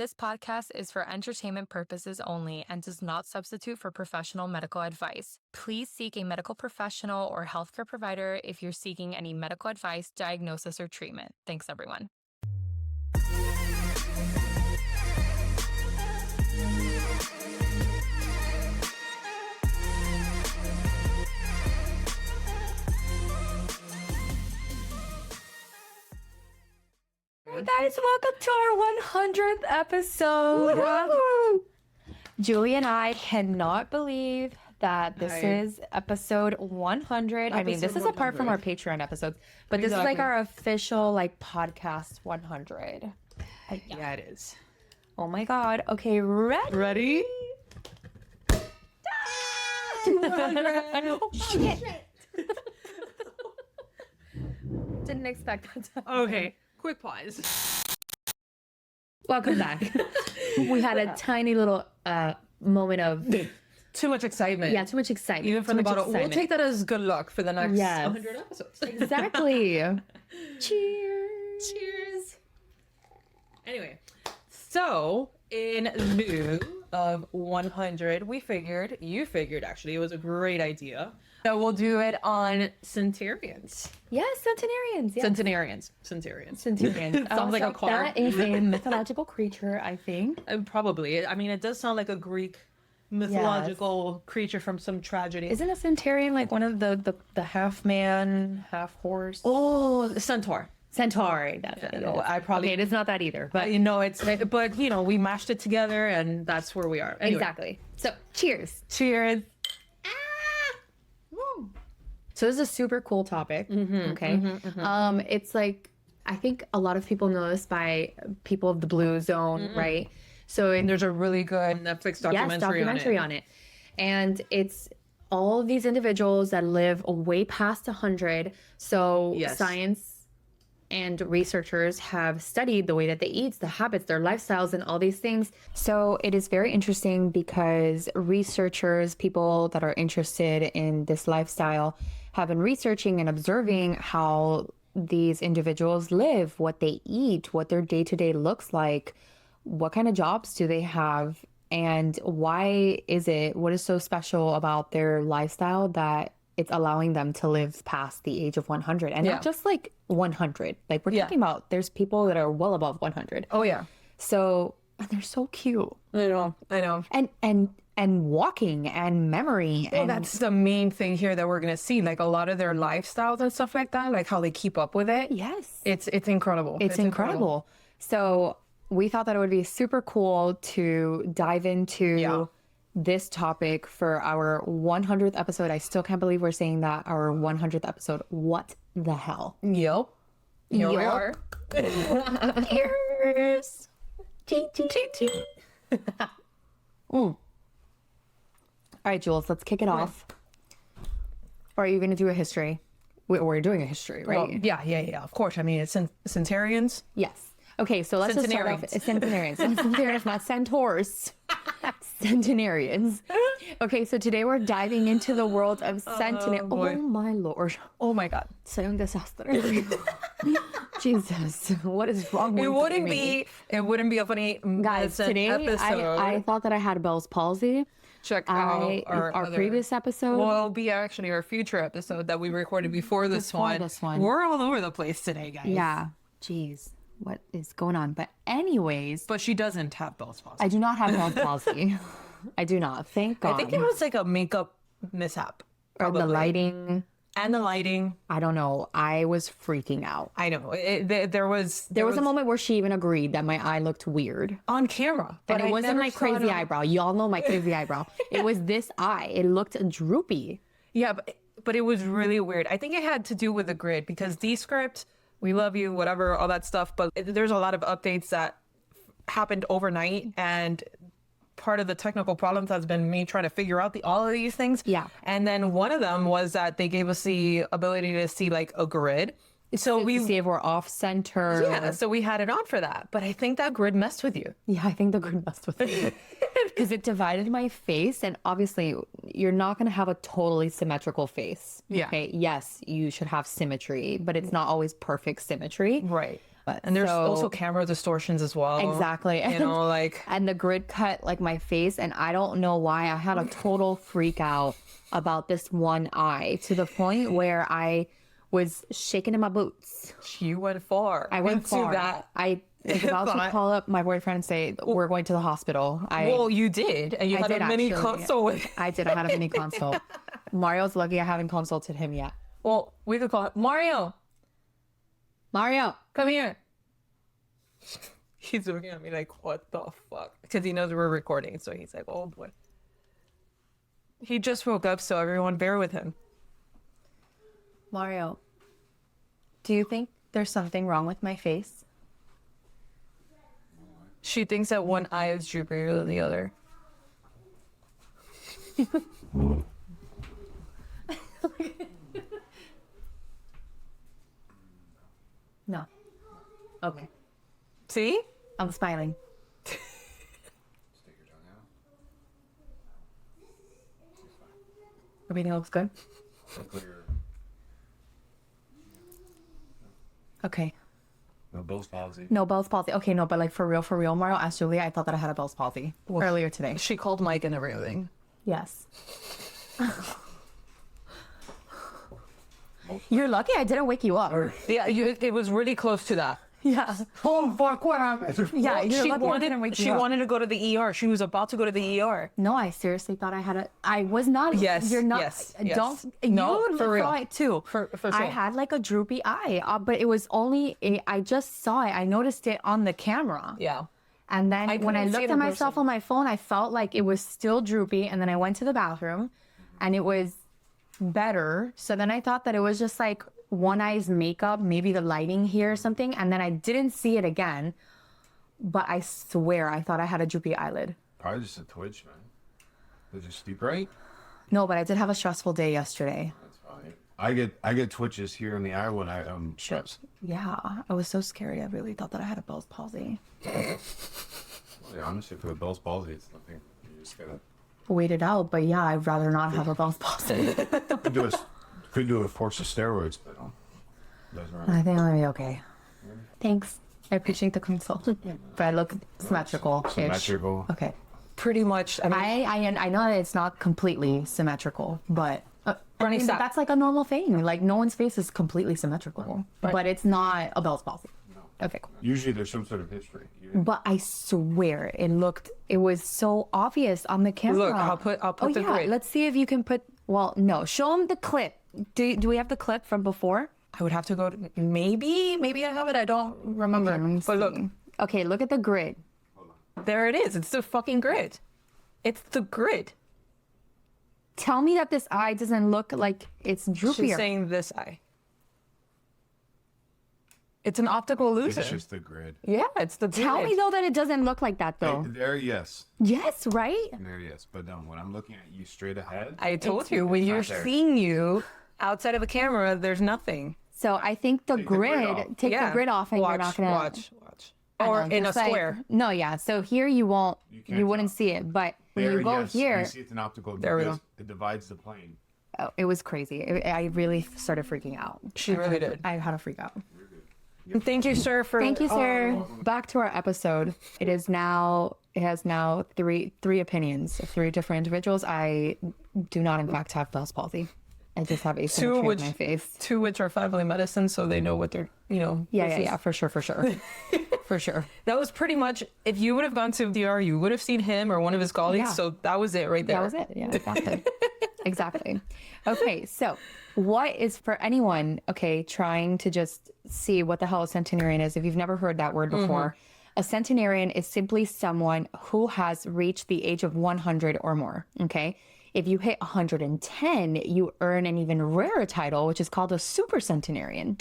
This podcast is for entertainment purposes only and does not substitute for professional medical advice. Please seek a medical professional or healthcare provider if you're seeking any medical advice, diagnosis, or treatment. Thanks, everyone. Guys, welcome to our 100th episode. Woo-hoo! Julie and I cannot believe that this is episode 100. I mean, this is apart from our Patreon episodes, but this is like our official like podcast 100. Yeah, it is. Oh my God. Okay, ready? Oh, shit. Didn't expect that to Okay. Quick pause. Welcome back. We had a tiny little moment of Too much excitement. too much excitement. Even from the bottle. We'll excitement. take that as good luck for the next Yes. 100 episodes. Exactly. Cheers. Cheers. Anyway, so in lieu of 100, you figured actually, it was a great idea. So we'll do it on Centenarians. Yes, Centenarians. Yes. Centenarians. Centenarians. Sounds like a car. That is a mythological creature, I think. Probably. I mean, it does sound like a Greek mythological creature from some tragedy. Isn't a Centenarian like one of the half man, half horse? Oh, the centaur. Centauri. That's what it is. I probably. Okay, it is not that either, but But we mashed it together, and that's where we are. Anyway. exactly. So, cheers. Cheers. So this is a super cool topic. Okay. It's like, I think a lot of people know this by people of the blue zone, right? So And there's a really good Netflix documentary, on it. And it's all of these individuals that live way past 100. So Yes. science and researchers have studied the way that they eat, the habits, their lifestyles, and all these things. So it is very interesting because researchers, people that are interested in this lifestyle, have been researching and observing how these individuals live, what they eat, what their day-to-day looks like, what kind of jobs do they have, and what is so special about their lifestyle that it's allowing them to live past the age of 100, and not just like 100. Like we're talking about, there's people that are well above 100. Oh yeah. So, and they're so cute. I know. And walking and memory. Well, and that's the main thing here that we're gonna see. Like a lot of their lifestyles and stuff like that, like how they keep up with it. yes, It's incredible. it's incredible. So we thought that it would be super cool to dive into this topic for our 100th episode. I still can't believe we're saying that, our 100th episode. What the hell? Yep. Here we are. Cheers. All right, Julz, let's kick it off. Or are you going to do a history? We're doing a history, right? Well, yeah. Of course. I mean, it's Centenarians. Yes. Okay, so let's just start off. Centenarians. Centenarians, not centaurs. Centenarians. Okay, so today we're diving into the world of centenarians. Oh, my Lord. Oh my God. Soy un desastre. Jesus, what is wrong with me? It wouldn't be a funny Guys, today episode. I thought that I had Bell's palsy. Check out our previous episode. Well, it'll be actually our future episode that we recorded before this one. We're all over the place today, guys. Yeah. Jeez, what is going on? But anyways. But she doesn't have Bell's palsy. I do not have Bell's palsy. I do not. Thank God. I think it was like a makeup mishap. Or the lighting. And the lighting. I don't know. I was freaking out. I know. There was a moment where she even agreed that my eye looked weird. on camera. But it wasn't my crazy eyebrow. Y'all know my crazy eyebrow. It was this eye. It looked droopy. Yeah, but it was really weird. I think it had to do with the grid because Descript, we love you, whatever, all that stuff. But there's a lot of updates that happened overnight, and part of the technical problems has been me trying to figure out all of these things. Yeah. And then one of them was that they gave us the ability to see like a grid. So we see if we're off center. Yeah, so we had it on for that. But I think that grid messed with you. Yeah, I think the grid messed with me. Because it divided my face, and obviously you're not going to have a totally symmetrical face. Yeah. Okay. Yes, you should have symmetry, but it's not always perfect symmetry. Right. And there's So- also camera distortions as well. Exactly. You know, like And the grid cut like my face, and I don't know why I had a total freak out about this one eye to the point where I was shaking in my boots. you went far. I went into far. that. I was about to call up my boyfriend and say we're going to the hospital. Well, you did, and you I had did a mini actually. consult with. I did. I had a mini consult. Mario's lucky I haven't consulted him yet. Well, we could call it Mario. Mario, Come here. He's looking at me like, what the fuck? Because he knows we're recording, so he's like, oh boy. He just woke up, so everyone bear with him. Mario, do you think there's something wrong with my face? She thinks that one eye is droopier than the other. No. Okay. See? I'm smiling. Stick your tongue out. Everything looks good? Clear. Okay. No Bell's palsy. No Bell's palsy. Okay, no, but like for real, Mario, asked Julia, I thought that I had a Bell's palsy earlier today. She called Mike and everything. Yes. You're lucky I didn't wake you up. Yeah, it was really close to that. Yeah. Oh, fuck, what happened? Yeah, you're She lucky I didn't wanted, wake you she up. wanted to go to the ER. She was about to go to the ER. No, I seriously thought I had a. I was not. Yes, You're not. yes. Don't. No, you for real. saw it too. For I sure. had like a droopy eye, but it was only. I just saw it. I noticed it on the camera. Yeah. And then when I couldn't see looked it at in myself person. on my phone, I felt like it was still droopy. And then I went to the bathroom, and it was better. So then I thought that it was just like one eye's makeup, maybe the lighting here or something. And then I didn't see it again. But I swear I thought I had a droopy eyelid. Probably just a twitch, man. Did you sleep right? No, but I did have a stressful day yesterday. That's fine. I get twitches here in the eye when I stress. Yeah, I was so scary. I really thought that I had a Bell's palsy. Well, yeah, honestly, for the Bell's palsy, it's nothing. You just gotta Wait it out, but yeah, I'd rather not have a Bell's palsy. could do a course of steroids, but doesn't matter. I think I'm gonna be okay. Thanks. I appreciate the consult. But I look symmetrical. Symmetrical. Okay. Pretty much. I mean, I know that it's not completely symmetrical, but Bernie, stop. that's like a normal thing. Like no one's face is completely symmetrical, but it's not a Bell's palsy. Okay, cool. Usually there's some sort of history. But I swear it was so obvious on the camera. Look, I'll put the grid. Let's see if you can put, well, no, show them the clip. Do we have the clip from before? I would have to go to, maybe I have it. I don't remember. Okay, let me But look, see. Okay, look at the grid. there it is. It's the fucking grid. It's the grid. Tell me that this eye doesn't look like it's She's droopier. saying this eye. It's an optical illusion. It's just the grid. Yeah, it's the grid. Tell me though that it doesn't look like that though. There, yes. Yes, right? There, yes. But when I'm looking at you straight ahead, I told you, when you're not there. seeing you outside of the camera, there's nothing. So I think the Take the grid off. grid, take the grid off and watch, you're not gonna watch. I Or know, in a just like- square. No, yeah. So here you won't, can't you wouldn't tell. see it, but when there, you go yes. here, You see it's an optical There we because go. it divides the plane. oh, it was crazy. I really started freaking out. She really did. I had a freak out. Thank you, sir, for. Thank you, sir. Back to our episode. It has now three opinions of three different individuals. I do not, in fact, have Bell's palsy. I just have asymmetry which- in my face. Two which are family medicine, so they know what they're, this is- Yeah, for sure. For sure. That was pretty much, if you would have gone to DR, you would have seen him or one of his colleagues. Yeah. So that was it right there. That was it. Yeah, exactly. Exactly. Okay, so what is for anyone, trying to just see what the hell a centenarian is, if you've never heard that word before, a centenarian is simply someone who has reached the age of 100 or more, okay? If you hit 110, you earn an even rarer title, which is called a super centenarian.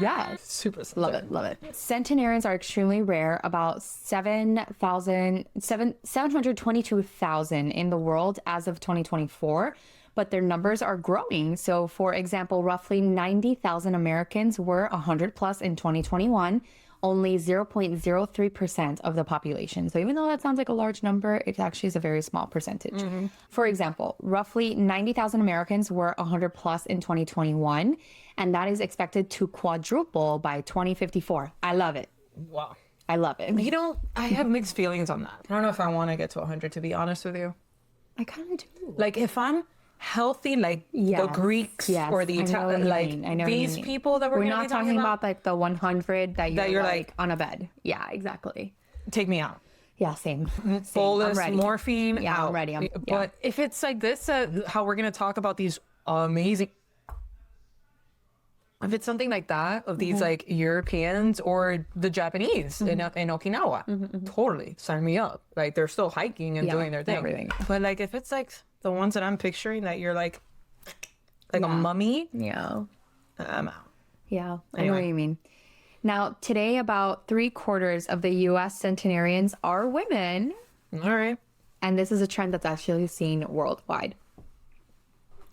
Yes. Super Love it. Centenarians are extremely rare, about 722,000 in the world as of 2024, but their numbers are growing. So, for example, roughly 90,000 Americans were 100 plus in 2021. only 0.03% of the population. So even though that sounds like a large number, it actually is a very small percentage. For example, roughly 90,000 Americans were 100 plus in 2021, and that is expected to quadruple by 2054. I love it. Wow. I love it. You know, I have mixed feelings on that. I don't know if I want to get to 100, to be honest with you. I kind of do. Like, if I'm healthy, like the Yes, Greeks yes, or the I know what Italian, you like mean. I know what you these mean. people that We're gonna not be talking about like the 100 that you're like on a bed. Yeah, exactly. take me out. Yeah, same. Same. Bolus, I'm ready. morphine, Yeah, out. I'm ready. But if it's like this, how we're going to talk about these amazing... If it's something like that, of these like Europeans or the Japanese in Okinawa, totally sign me up. Like, they're still hiking and doing their thing. everything. But like, if it's like the ones that I'm picturing that you're like a mummy, Yeah. I'm out. Yeah, I know Anyway. what you mean. Now, today, about 3/4 of the U.S. centenarians are women, All right. and this is a trend that's actually seen worldwide.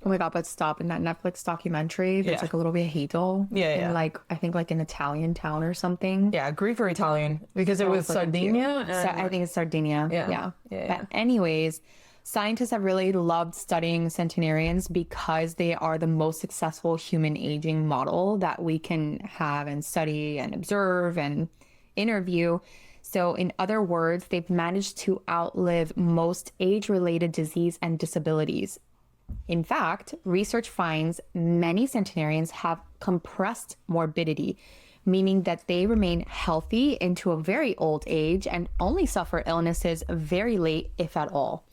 Oh my God, but stop. In that Netflix documentary, there's Yeah. like a little viejito. Yeah, yeah. In like, I think like an Italian town or something. Yeah, Greek or Italian, because it was Sardinia. I think it's Sardinia. Yeah. Yeah. Yeah, But anyways, scientists have really loved studying centenarians because they are the most successful human aging model that we can have and study and observe and interview. So in other words, they've managed to outlive most age-related disease and disabilities. In fact, research finds many centenarians have compressed morbidity, meaning that they remain healthy into a very old age and only suffer illnesses very late, if at all.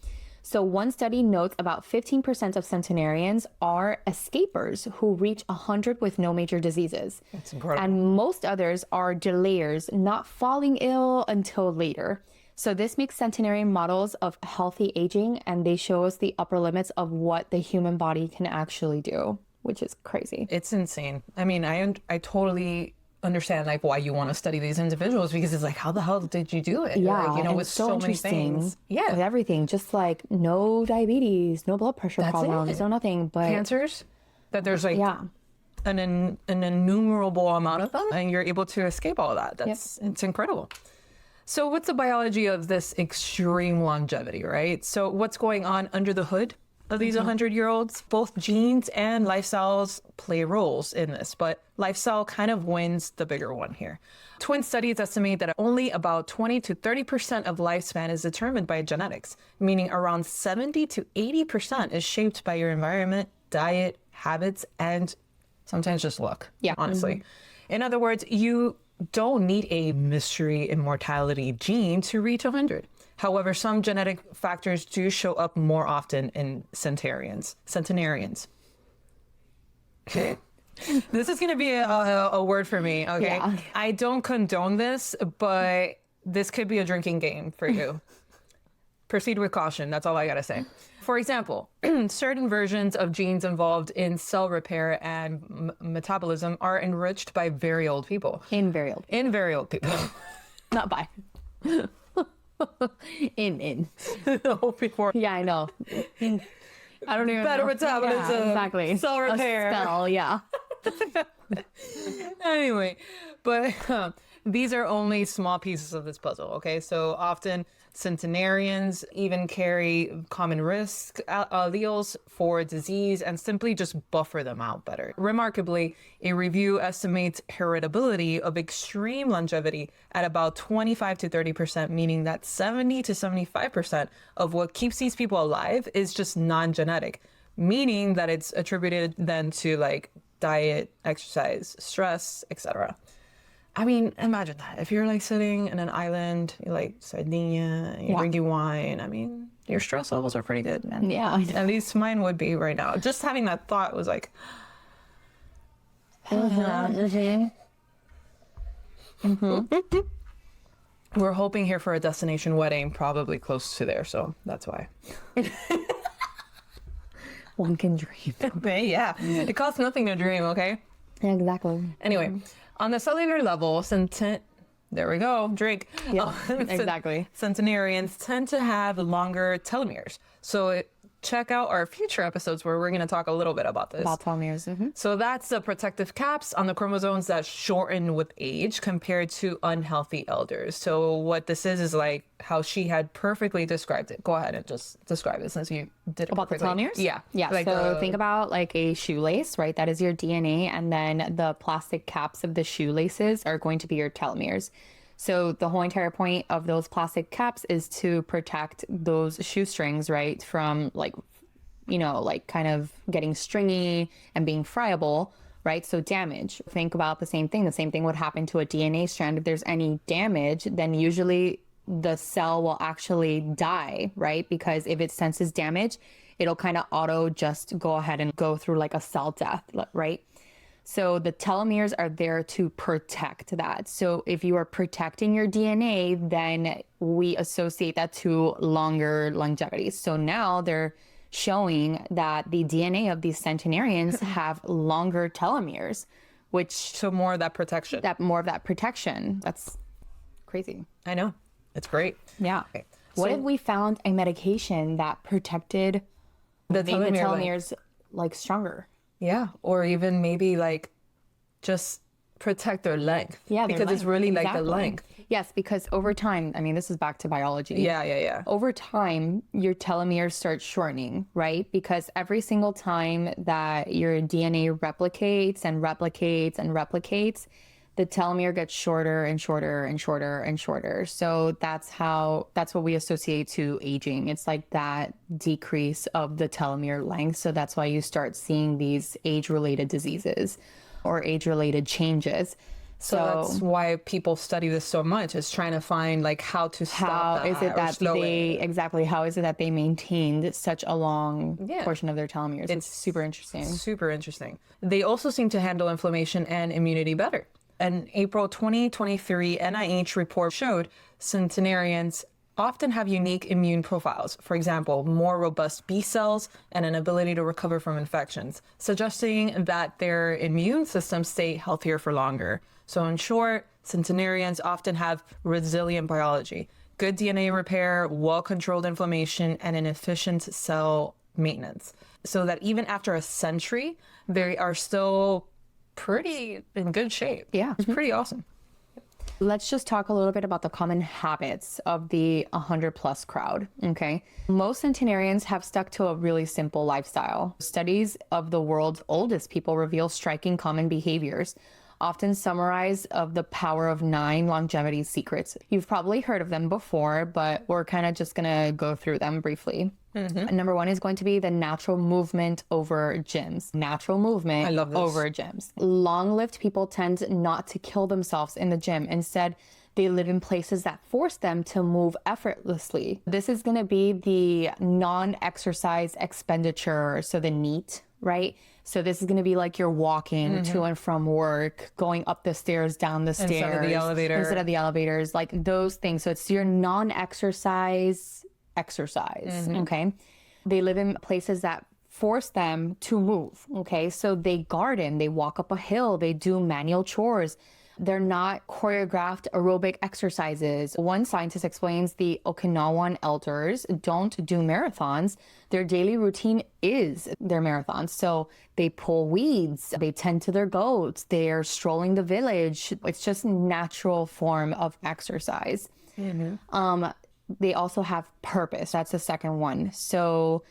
So one study notes about 15% of centenarians are escapers who reach 100 with no major diseases. That's incredible. And most others are delayers, not falling ill until later. So this makes centenarian models of healthy aging, and they show us the upper limits of what the human body can actually do, which is crazy. It's insane. I mean, I totally understand like why you want to study these individuals, because it's like, how the hell did you do it? Yeah, Like, you know, and with so many things. with Yeah. everything, just like no diabetes, no blood pressure problems, it. no nothing, but Cancers, that there's like yeah, an innumerable amount of them, and you're able to escape all that. It's incredible. So what's the biology of this extreme longevity, right? So what's going on under the hood of these 100-year-olds? Both genes and lifestyles play roles in this, but lifestyle kind of wins the bigger one here. Twin studies estimate that only about 20 to 30% of lifespan is determined by genetics, meaning around 70 to 80% is shaped by your environment, diet, habits, and sometimes just luck, honestly. In other words, you don't need a mystery immortality gene to reach 100. However, some genetic factors do show up more often in centenarians. Okay. This is going to be a word for me, okay? Yeah. I don't condone this, but this could be a drinking game for you. Proceed with caution. That's all I got to say. For example, certain versions of genes involved in cell repair and metabolism are enriched by very old people. in very old, In very old people. not by. in. Old people. Yeah, I know. I don't even Better know. metabolism, Yeah, exactly. cell repair. A spell, yeah. Anyway, but these are only small pieces of this puzzle, okay? So often centenarians even carry common risk alleles for disease and simply just buffer them out better. Remarkably, a review estimates heritability of extreme longevity at about 25 to 30%, meaning that 70 to 75% of what keeps these people alive is just non-genetic, meaning that it's attributed then to like diet, exercise, stress, etc. I mean, imagine that. If you're like sitting in an island, you're like Sardinia, you're drinking wine, I mean, your stress levels are pretty good, man. Yeah, I know. At least mine would be right now. Just having that thought was like, we're hoping here for a destination wedding, probably close to there, so that's why. One can dream. Yeah, it costs nothing to dream, okay? Exactly. Anyway, on the cellular level, there we go, drink. Yeah, exactly. Centenarians tend to have longer telomeres. So check out our future episodes where we're going to talk a little bit about this. About telomeres. So that's the protective caps on the chromosomes that shorten with age compared to unhealthy elders. So what this is like how she had perfectly described it. Go ahead and just describe it since you did it About the perfectly. telomeres? Yeah. Yeah. Like So think about like a shoelace, right? That is your DNA. And then the plastic caps of the shoelaces are going to be your telomeres. So the whole entire point of those plastic caps is to protect those shoestrings, right? From like, you know, like kind of getting stringy and being friable, right? So damage. Think about the same thing. The same thing would happen to a DNA strand. If there's any damage, then usually the cell will actually die, right? Because if it senses damage, it'll kind of auto just go ahead and go through like a cell death, right? So the telomeres are there to protect that. So if you are protecting your DNA, then we associate that to longer longevity. So now they're showing that the DNA of these centenarians have longer telomeres, which So more of that protection. more of that protection. That's crazy. I know. It's great. Yeah. Okay. What So- if we found a medication that protected The made the telomere telomeres like stronger? Yeah, or even maybe like just protect their length. Yeah, their because it's length. really like the Exactly. length. Yes, because over time, I mean, this is back to biology. Yeah. Over time, your telomeres start shortening, right? Because every single time that your DNA replicates and replicates and replicates, the telomere gets shorter and shorter and shorter and shorter. So that's what we associate to aging. It's like that decrease of the telomere length. So that's why you start seeing these age-related diseases or age-related changes. So that's why people study this so much, is trying to find like how to stop how that is it or that slow they it. exactly how is it that they maintained such a long Yeah. portion of their telomeres? It's super interesting. Super interesting. They also seem to handle inflammation and immunity better. An April 2023 NIH report showed centenarians often have unique immune profiles. For example, more robust B cells and an ability to recover from infections, suggesting that their immune systems stay healthier for longer. So in short, centenarians often have resilient biology, good DNA repair, well-controlled inflammation, and an efficient cell maintenance. So that even after a century, they are still pretty in good shape. Yeah. It's pretty awesome. Let's just talk a little bit about the common habits of the 100 plus crowd. Okay. Most centenarians have stuck to a really simple lifestyle. Studies of the world's oldest people reveal striking common behaviors, often summarized of the power of 9 longevity secrets. You've probably heard of them before, but we're kind of just going to go through them briefly. Number 1 is going to be the natural movement over gyms. Natural movement I love this. over gyms. Long-lived people tend not to kill themselves in the gym. Instead, they live in places that force them to move effortlessly. This is going to be the non-exercise expenditure, so the NEAT, right? So this is going to be like you're walking to and from work, going up the stairs, down the stairs. Instead of the elevator. Instead of the elevators, like those things. So it's your non-exercise exercise, okay? They live in places that force them to move, okay? So they garden, they walk up a hill, they do manual chores. They're not choreographed aerobic exercises. One scientist explains the Okinawan elders don't do marathons. Their daily routine is their marathons. So they pull weeds, they tend to their goats, they're strolling the village. It's just a natural form of exercise. They also have purpose. That's the second one. So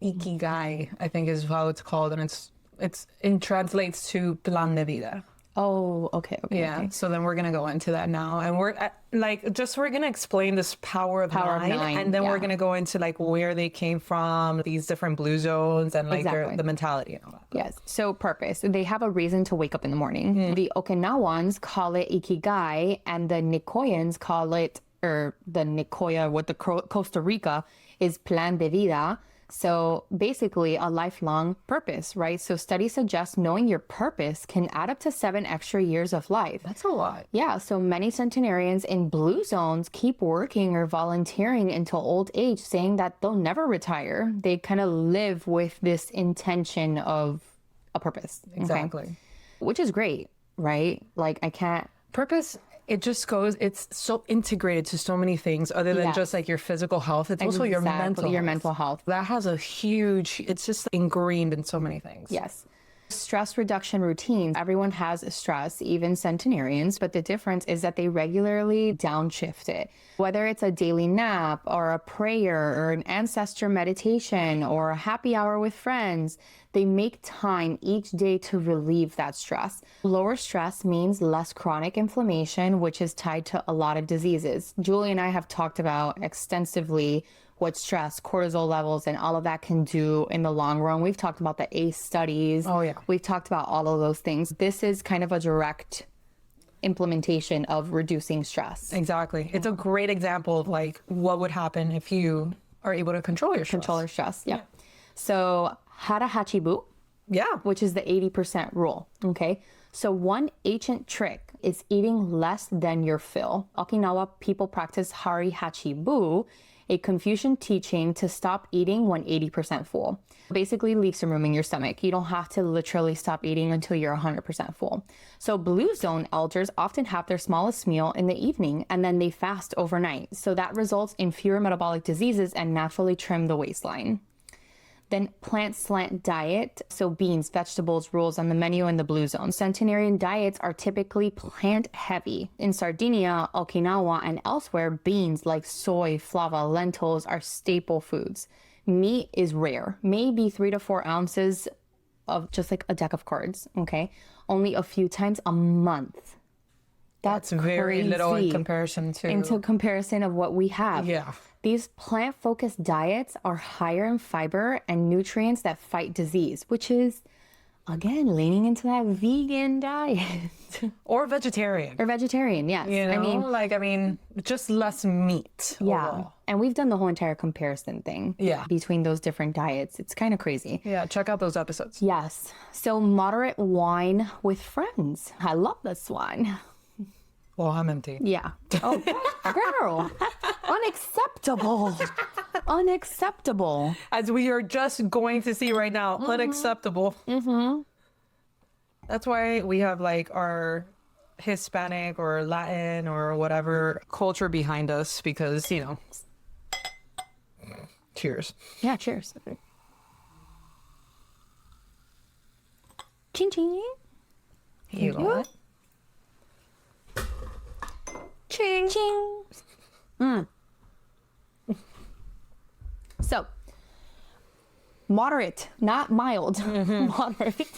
Ikigai, I think is how it's called, and it translates to plan de vida. okay. Yeah. Okay. So then we're gonna go into that now, and we're gonna explain this power of nine, and then we're gonna go into like where they came from, these different blue zones, and like Exactly. the mentality and all that. Yes. So purpose. They have a reason to wake up in the morning. The Okinawans call it Ikigai, and the Nicoyans call it, or the Nicoya with the Costa Rica is plan de vida. So basically a lifelong purpose, right? So studies suggest knowing your purpose can add up to 7 extra years of life. That's a lot. Yeah, so many centenarians in blue zones keep working or volunteering until old age, saying that they'll never retire. They kind of live with this intention of a purpose. okay? Exactly. Which is great, right? Like I can't. Purpose it just goes, it's so integrated to so many things other than just like your physical health. It's also your mental health. That has a huge, it's just ingrained in so many things. Yes. Stress reduction routines. Everyone has stress, even centenarians, but the difference is that they regularly downshift it. Whether it's a daily nap or a prayer or an ancestor meditation or a happy hour with friends, they make time each day to relieve that stress. Lower stress means less chronic inflammation, which is tied to a lot of diseases. Julie and I have talked about extensively what stress, cortisol levels, and all of that can do in the long run. We've talked about the ACE studies. Oh, yeah. We've talked about all of those things. This is kind of a direct implementation of reducing stress. Exactly. It's a great example of like what would happen if you are able to control your stress. Control your stress, yeah. So Hara Hachi Bu, which is the 80% rule, okay? So one ancient trick is eating less than your fill. Okinawa people practice Hara Hachi Bu, a Confucian teaching to stop eating when 80% full. Basically leave some room in your stomach. You don't have to literally stop eating until you're 100% full. So blue zone elders often have their smallest meal in the evening and then they fast overnight. So that results in fewer metabolic diseases and naturally trim the waistline. Then plant-slant diet, so beans, vegetables, rules on the menu in the blue zone. Centenarian diets are typically plant-heavy. In Sardinia, Okinawa, and elsewhere, beans like soy, flava, lentils are staple foods. Meat is rare, maybe 3 to 4 ounces of just like a deck of cards, okay? Only a few times a month. That's very little in comparison of what we have. Yeah. These plant-focused diets are higher in fiber and nutrients that fight disease, which is, again, leaning into that vegan diet. Or vegetarian. Or vegetarian, yes. You know, I mean, just less meat. Yeah. Overall. And we've done the whole entire comparison thing between those different diets. It's kind of crazy. Yeah, check out those episodes. Yes. So moderate wine with friends. I love this one. Well, I'm empty. Yeah. Oh, girl. Unacceptable. Unacceptable. As we are just going to see right now, unacceptable. Mm-hmm. That's why we have like our Hispanic or Latin or whatever culture behind us because, you know. Cheers. Yeah, cheers. Ching ching. You know Ching ching. So, moderate, not mild. Moderate.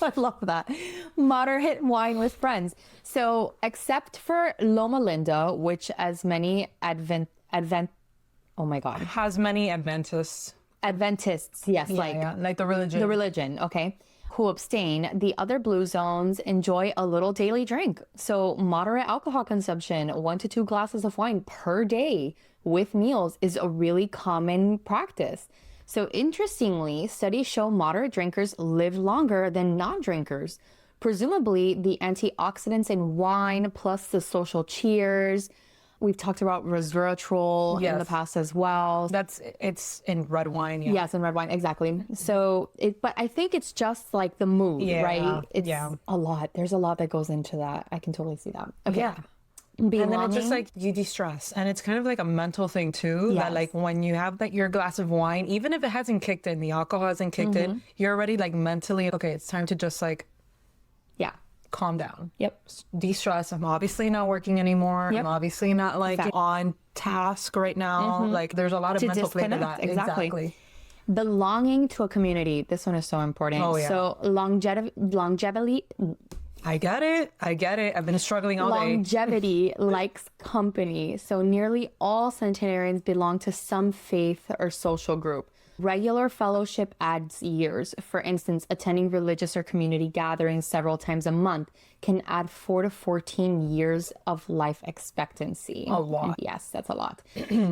I love that. Moderate wine with friends. So, except for Loma Linda, which as many oh my God. has many Adventists. Adventists, yes, like the religion. The religion, okay. Who abstain, the other blue zones enjoy a little daily drink. So moderate alcohol consumption, 1 to 2 glasses of wine per day with meals is a really common practice. So interestingly, studies show moderate drinkers live longer than non-drinkers. Presumably the antioxidants in wine plus the social cheers. We've talked about resveratrol in the past as well. It's in red wine. Yeah. Yes, in red wine, exactly. So, but I think it's just like the mood, right? It's a lot. There's a lot that goes into that. I can totally see that. Okay. Yeah. And then it's just like you de-stress. And it's kind of like a mental thing too. That like when you have like your glass of wine, even if it hasn't kicked in, the alcohol hasn't kicked in, you're already like mentally, okay, it's time to just like calm down. Yep. De-stress. I'm obviously not working anymore. I'm obviously not like on task right now. Like there's a lot of mental play to that. Exactly. Belonging to a community. This one is so important. Oh, yeah. So longevity. I get it. I've been struggling all day. Longevity likes company. So nearly all centenarians belong to some faith or social group. Regular fellowship adds years. For instance, attending religious or community gatherings several times a month can add 4 to 14 years of life expectancy. A lot. Yes, that's a lot.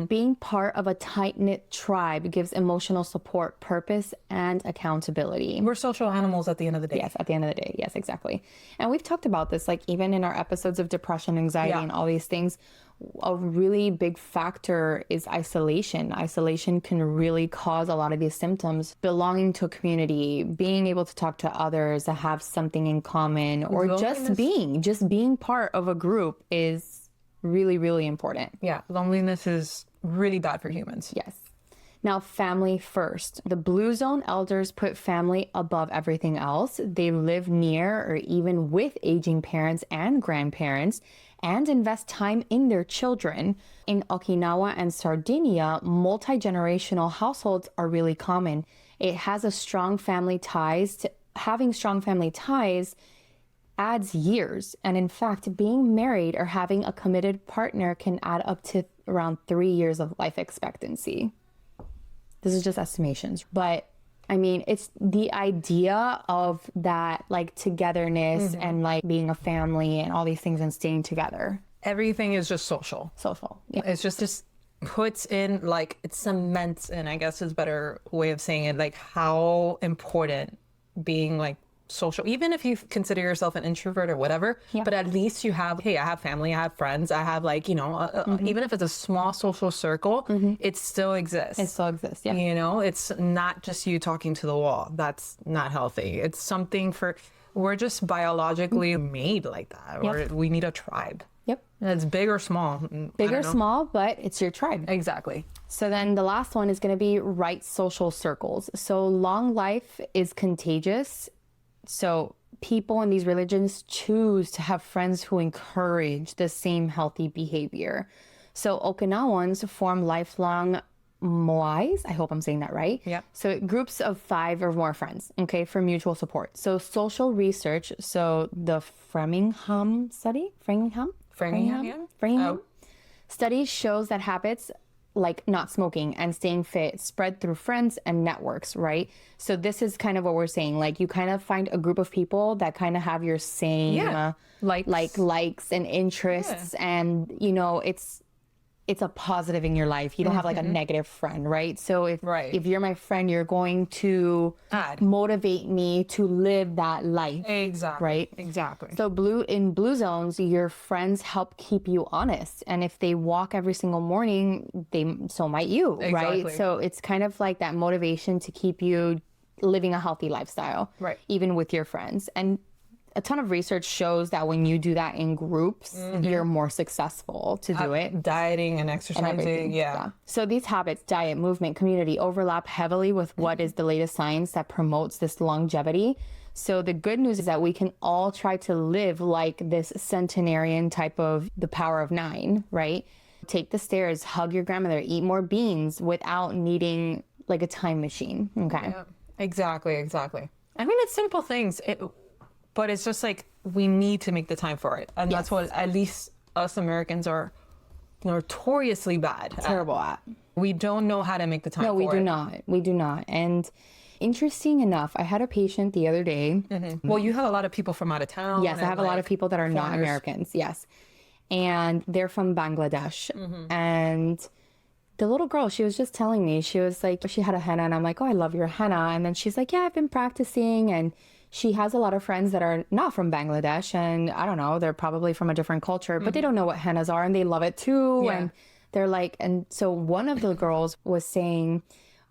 Being part of a tight-knit tribe gives emotional support, purpose, and accountability. We're social animals at the end of the day. Yes, at the end of the day. Yes, exactly. And we've talked about this, like even in our episodes of depression, anxiety, and all these things. a really big factor is isolation. Isolation can really cause a lot of these symptoms. Belonging to a community, being able to talk to others, to have something in common, or just being part of a group is really, really important. Yeah, loneliness is really bad for humans. Yes. Now, family first. The blue zone elders put family above everything else. They live near or even with aging parents and grandparents and invest time in their children. In Okinawa and Sardinia, multi-generational households are really common. It has a strong family ties. Having strong family ties adds years. And in fact, being married or having a committed partner can add up to around 3 years of life expectancy. This is just estimations, but I mean, it's the idea of that like togetherness and like being a family and all these things and staying together. Everything is just social. Social. Yeah. It's just puts in, like, it cements in, I guess is a better way of saying it, like how important being like social, even if you consider yourself an introvert or whatever, but at least you have, hey, I have family, I have friends, I have like, you know, even if it's a small social circle, it still exists. It still exists. Yeah. You know, it's not just you talking to the wall. That's not healthy. It's something we're just biologically made like that. Yep. We need a tribe. Yep. And it's big or small. Big or small, but it's your tribe. Exactly. So then the last one is going to be right social circles. So long life is contagious. So people in these religions choose to have friends who encourage the same healthy behavior. So Okinawans form lifelong moais. I hope I'm saying that right. Yeah. So groups of 5 or more friends, okay, for mutual support. So social research. So the Framingham study, Framingham study shows that habits like not smoking and staying fit spread through friends and networks, right? So this is kind of what we're saying. Like you kind of find a group of people that kind of have your same likes and interests, and you know it's a positive in your life. You don't have like a negative friend, right? So if you're my friend, you're going to motivate me to live that life. Exactly. Right? Exactly. So in blue zones, your friends help keep you honest. And if they walk every single morning, so might you, right? So it's kind of like that motivation to keep you living a healthy lifestyle, right? Even with your friends. And a ton of research shows that when you do that in groups, you're more successful to do it. Dieting and exercising, yeah. So these habits, diet, movement, community, overlap heavily with what is the latest science that promotes this longevity. So the good news is that we can all try to live like this centenarian type of the power of 9, right? Take the stairs, hug your grandmother, eat more beans without needing like a time machine, okay? Yeah. Exactly. I mean, it's simple things. But it's just like we need to make the time for it. And that's what at least us Americans are notoriously bad Terrible at. We don't know how to make the time for it. No, we do not. We do not. And interesting enough, I had a patient the other day. Well, you have a lot of people from out of town. Yes, I have a lot of people that are not Americans. Yes. And they're from Bangladesh. And the little girl, she was just telling me, she was like, she had a henna, and I'm like, oh, I love your henna. And then she's like, yeah, I've been practicing. And she has a lot of friends that are not from Bangladesh, and I don't know, they're probably from a different culture, but they don't know what hennas are, and they love it too. Yeah. And they're like, and so one of the girls was saying,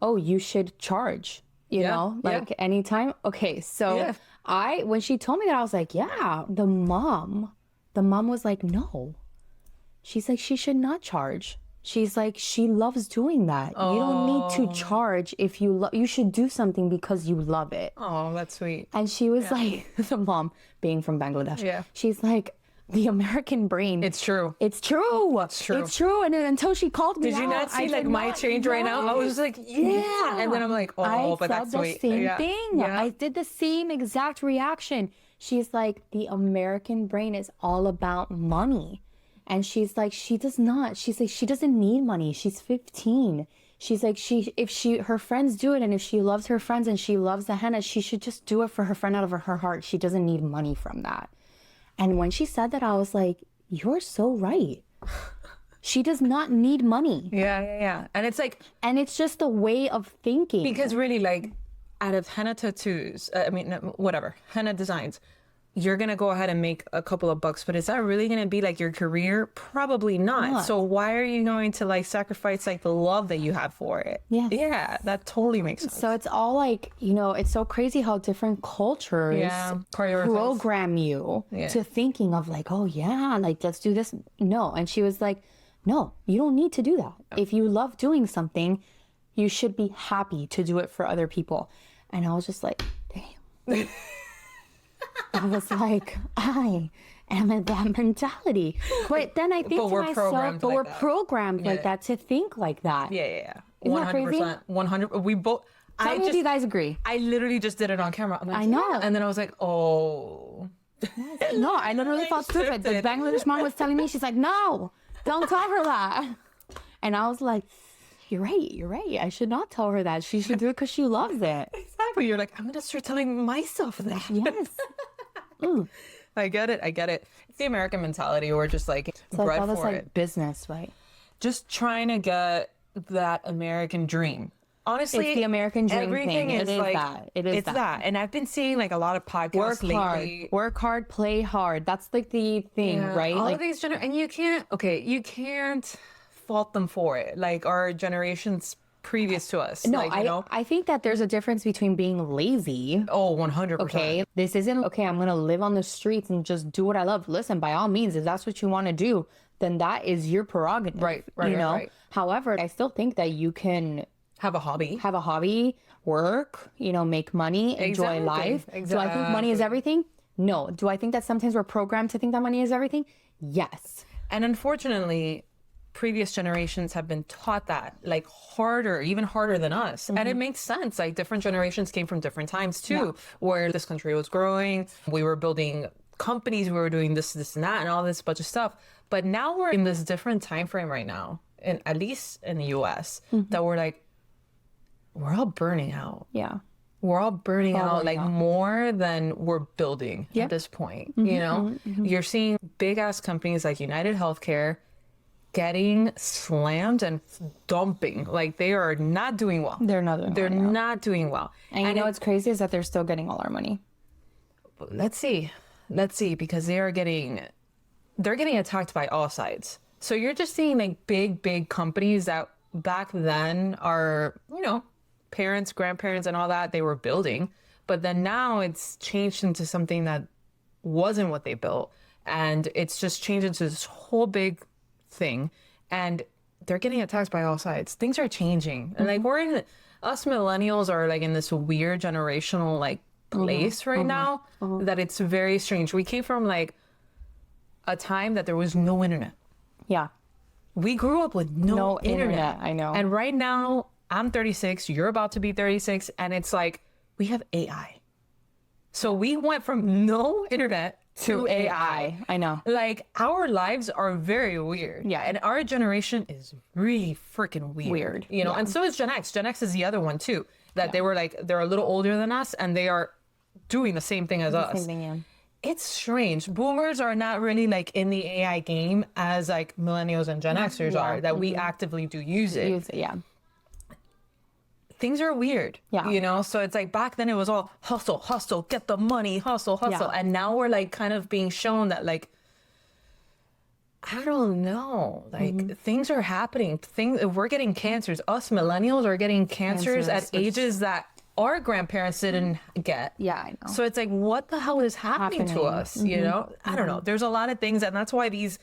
oh, you should charge, you know, like anytime. Okay. So when she told me that, I was like, yeah, the mom was like, no, she's like, she should not charge. She's like, she loves doing that. You don't need to charge if you should do something because you love it. Oh, that's sweet. And she was like, the mom being from Bangladesh, she's like, the American brain. It's true. It's true. It's true. It's true. And then until she called me Did you not see like my change right now? I was like, yeah. And then I'm like, oh, but that's sweet. I said the same thing. Yeah. I did the same exact reaction. She's like, the American brain is all about money. And she's like, she's like, she doesn't need money. She's 15. She's like, her friends do it, and if she loves her friends and she loves the henna, she should just do it for her friend out of her heart. She doesn't need money from that. And when she said that, I was like, you're so right. She does not need money. Yeah. And it's like, and it's just a way of thinking. Because really, like, out of henna tattoos, henna designs, you're going to go ahead and make a couple of bucks, but is that really going to be like your career? Probably not. So why are you going to like sacrifice like the love that you have for it? Yeah. Yeah, that totally makes sense. So it's all like, you know, it's so crazy how different cultures program you to thinking of like, oh yeah, like let's do this. No. And she was like, no, you don't need to do that. If you love doing something, you should be happy to do it for other people. And I was just like, damn. I was like, I am in that mentality. But then I think to myself, but we're programmed like that to think like that. Yeah. Isn't that crazy? 100. We both. Tell me if you guys agree. I literally just did it on camera. I'm like, I know. And then I was like, oh. No, I literally felt stupid. The Bangladesh mom was telling me, she's like, no, don't tell her that. And I was like, you're right. I should not tell her that. She should do it because she loves it. Exactly. You're like, I'm going to start telling myself that. Yes. I get it. It's the American mentality. We're just like bred all this for like it. business, right? Just trying to get that American dream. Honestly, It's the American dream everything thing. is It is like, that. It is it's that. And I've been seeing like a lot of podcasts lately. Work hard, play hard. That's like the thing, right? All Like of these and you can't fault them for it. Like our generations previous to us. no, like, you know? I think that there's a difference between being lazy. Oh, 100%. Okay, this isn't okay. I'm gonna live on the streets and just do what I love. Listen, by all means, if that's what you want to do, then that is your prerogative. Right, You know. right. However, I still think that you can Have a hobby. work, you know, make money, enjoy life. Do I think money is everything? No. Do I think that sometimes we're programmed to think that money is everything? Yes. And unfortunately, previous generations have been taught that like harder, even harder than us. And it makes sense. Like different generations came from different times too, where this country was growing. We were building companies, we were doing this and that and all this bunch of stuff. But now we're in this different time frame right now, and at least in the US, that we're like, we're all burning out. Yeah. We're all burning out like more than we're building at this point. You know, you're seeing big ass companies like United Healthcare getting slammed and dumping. Like they are not doing well. They're not doing They're well, yeah. not doing well. And you know what's crazy is that they're still getting all our money. Let's see, because they're getting attacked by all sides. So you're just seeing like big companies that back then are, you know, parents, grandparents and all that they were building, but then now it's changed into something that wasn't what they built, and it's just changed into this whole big thing, and they're getting attacked by all sides. Things are changing. And like us millennials are like in this weird generational like place right now that it's very strange. We came from like a time that there was no internet. Yeah. We grew up with no internet. I know. And right now I'm 36, you're about to be 36, and it's like we have AI. So we went from no internet to AI. I know. Like our lives are very weird. Yeah. And our generation is really freaking weird. You know, and so is Gen X. Gen X is the other one too. That they were like, they're a little older than us and they are doing the same thing as us. Same thing, yeah. It's strange. Boomers are not really like in the AI game as like millennials and Gen Xers are, that we actively do use it. Yeah. Things are weird. Yeah. You know, so it's like back then it was all hustle, get the money, hustle. Yeah. And now we're like kind of being shown that like, I don't know, like things are happening. We're getting cancers. Us millennials are getting cancers at ages that our grandparents didn't get. Yeah, I know. So it's like, what the hell is happening to us? You know, I don't know. There's a lot of things, and that's why these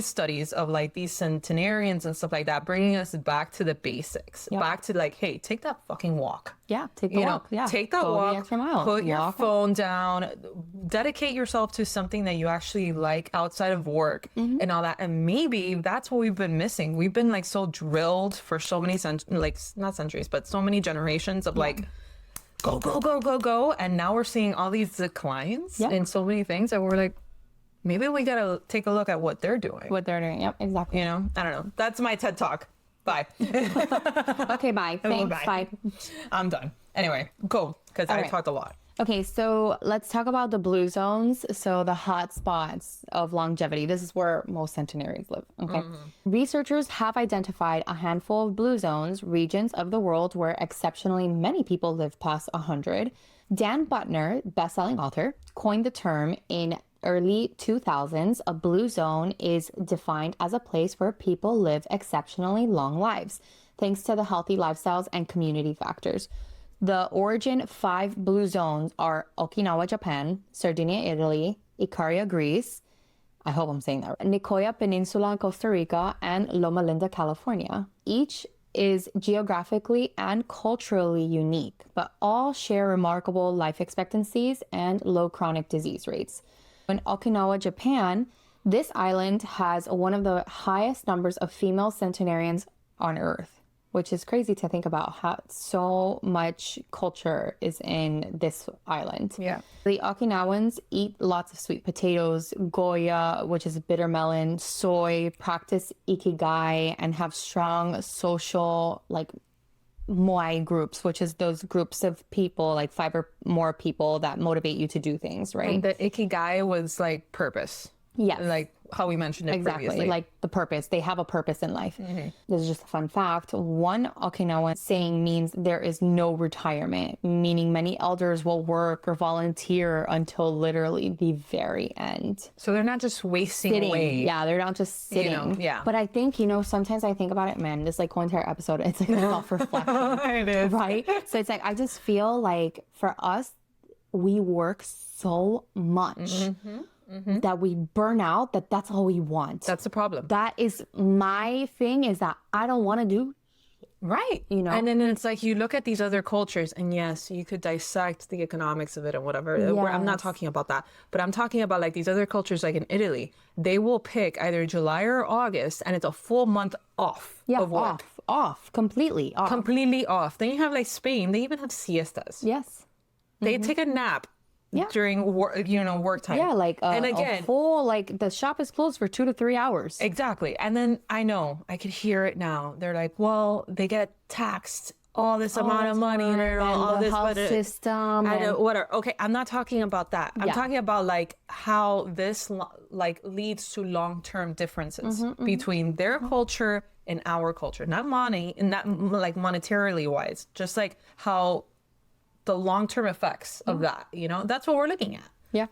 studies of like these centenarians and stuff like that, bringing us back to the basics, back to like, hey, take that fucking walk. Yeah, take the walk. Yeah, take that Go the walk, extra mile. put your Walk. phone down, dedicate yourself to something that you actually like outside of work and all that. And maybe that's what we've been missing. We've been like so drilled for so many not centuries, but so many generations of like, go. And now we're seeing all these declines in so many things that we're like, maybe we gotta take a look at what they're doing. Yep, exactly. You know, I don't know. That's my TED Talk. Bye. Okay, bye. Thanks. Bye. I'm done. Anyway, go, because I talked a lot. Okay, so let's talk about the blue zones. So the hot spots of longevity. This is where most centenarians live. Okay. Researchers have identified a handful of blue zones, regions of the world where exceptionally many people live past 100. Dan Buttner, best-selling author, coined the term in early 2000s. A blue zone is defined as a place where people live exceptionally long lives, thanks to the healthy lifestyles and community factors. The origin 5 blue zones are Okinawa, Japan, Sardinia, Italy, Ikaria, Greece, I hope I'm saying that right, Nicoya Peninsula, Costa Rica, and Loma Linda, California. Each is geographically and culturally unique, but all share remarkable life expectancies and low chronic disease rates. In Okinawa, Japan, this island has one of the highest numbers of female centenarians on Earth, which is crazy to think about how so much culture is in this island. Yeah. The Okinawans eat lots of sweet potatoes, goya, which is bitter melon, soy, practice Ikigai, and have strong social, like, moai groups, which is those groups of people, like 5 or more people that motivate you to do things, right? And the Ikigai was like purpose. Yes. Like how we mentioned it Exactly, previously. like the purpose. They have a purpose in life. This is just a fun fact. One Okinawan saying means there is no retirement, meaning many elders will work or volunteer until literally the very end. So they're not just wasting Sitting. away. Yeah, they're not just sitting. yeah. But I think, sometimes I think about it, man, this like whole entire episode, it's like self-reflection. It is. Right? So it's like, I just feel like for us, we work so much that we burn out, that's all we want. That's the problem. That is my thing, is that I don't want to do. Right. And then it's like you look at these other cultures, and yes, you could dissect the economics of it and whatever. I'm not talking about that. But I'm talking about like these other cultures, like in Italy, they will pick either July or August, and it's a full month off of work. Off, completely off. Completely off. Then you have like Spain, they even have siestas. Yes. They take a nap during work time. Yeah, like and again, a full, like the shop is closed for 2 to 3 hours. Exactly. And then I could hear it now. They're like, well, they get taxed all this amount of money and all the this health system and whatever. Okay, I'm not talking about that. I'm talking about like how this like leads to long-term differences between their culture and our culture. Not money, and not like monetarily wise, just like how the long-term effects of that, that's what we're looking at. Yeah.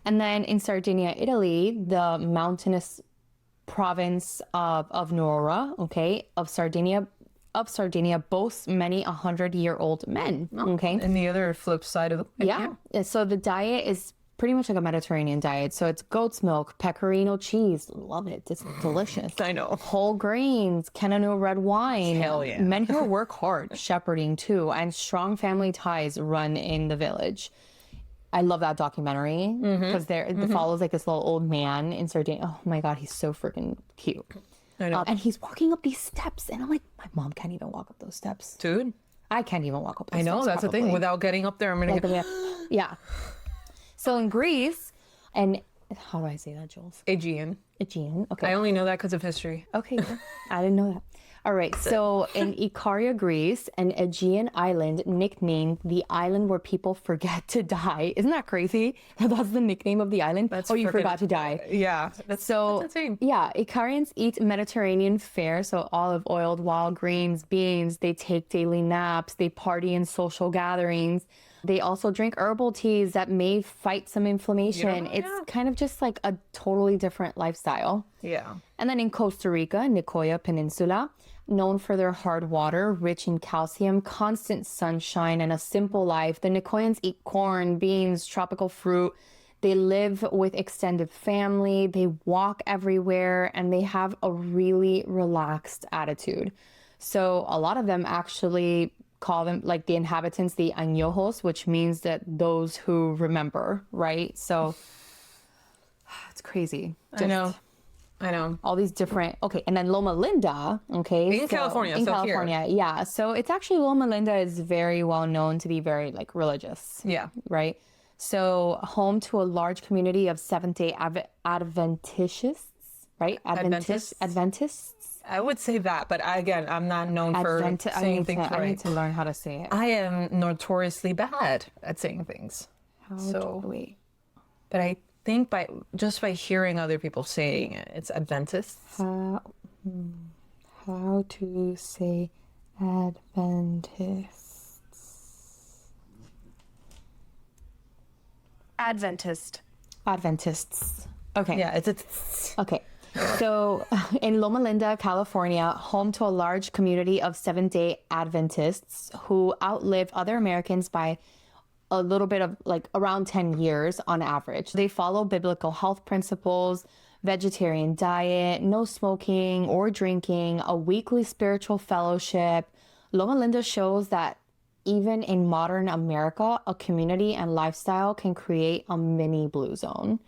And then in Sardinia, Italy, the mountainous province of Nora, of Sardinia boasts many 100-year-old men. Okay. And the other flip side of the Yeah. So the diet is pretty much like a Mediterranean diet. So it's goat's milk, pecorino cheese. Love it. It's delicious. I know. Whole grains, Canano red wine. Hell yeah. Men who work hard, shepherding too, and strong family ties run in the village. I love that documentary because it follows like this little old man in Sardinia. Oh my God, he's so freaking cute. I know. And he's walking up these steps, and I'm like, my mom can't even walk up those steps. Dude. I can't even walk up those I know, steps. that's the thing. Without getting up there, I'm going to get... Yeah. So in Greece, and how do I say that, Julz? Aegean. Aegean. Okay. I only know that because of history. Okay. I didn't know that. All right. So in Ikaria, Greece, an Aegean island nicknamed the island where people forget to die. Isn't that crazy? That's the nickname of the island. You forgot to die. Yeah. That's insane. Yeah. Icarians eat Mediterranean fare. So olive oiled wild greens, beans. They take daily naps. They party in social gatherings. They also drink herbal teas that may fight some inflammation. It's kind of just like a totally different lifestyle. Yeah. And then in Costa Rica, Nicoya Peninsula, known for their hard water, rich in calcium, constant sunshine, and a simple life, the Nicoyans eat corn, beans, tropical fruit. They live with extended family. They walk everywhere, and they have a really relaxed attitude. So a lot of them actually call them, like the inhabitants, the añojos, which means that those who remember, right? So it's crazy. I know. All these different, and then Loma Linda, In California. In California, yeah. So it's actually, Loma Linda is very well known to be very like religious. Yeah. Right? So home to a large community of Seventh-day Adventists, right? Adventists. I would say that, but again, I'm not known for I saying need things to, I right. need to learn how to say it. I am notoriously bad at saying things. Wait. But I think by hearing other people saying it, it's Adventists. How to say Adventist? Adventists. Okay. Yeah, it's Okay. So in Loma Linda, California, home to a large community of Seventh-day Adventists who outlive other Americans by a little bit of like around 10 years on average. They follow biblical health principles, vegetarian diet, no smoking or drinking, a weekly spiritual fellowship. Loma Linda shows that even in modern America, a community and lifestyle can create a mini blue zone,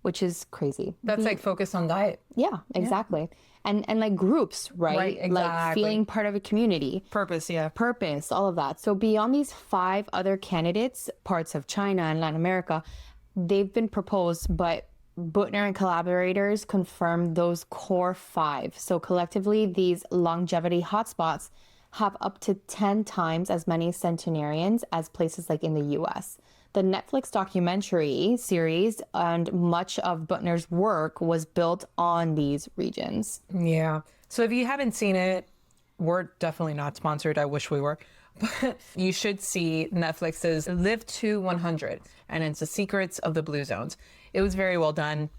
which is crazy. that's like focused on diet. Yeah, exactly. And like groups, right? Right, Like exactly. feeling part of a community. Purpose, yeah. Purpose, all of that. So beyond these 5 other candidates, parts of China and Latin America, they've been proposed, but Buttner and collaborators confirmed those core 5. So collectively, these longevity hotspots have up to 10 times as many centenarians as places like in the US. The Netflix documentary series and much of Buttner's work was built on these regions. Yeah. So if you haven't seen it, we're definitely not sponsored. I wish we were. But you should see Netflix's Live to 100, and it's the secrets of the blue zones. It was very well done.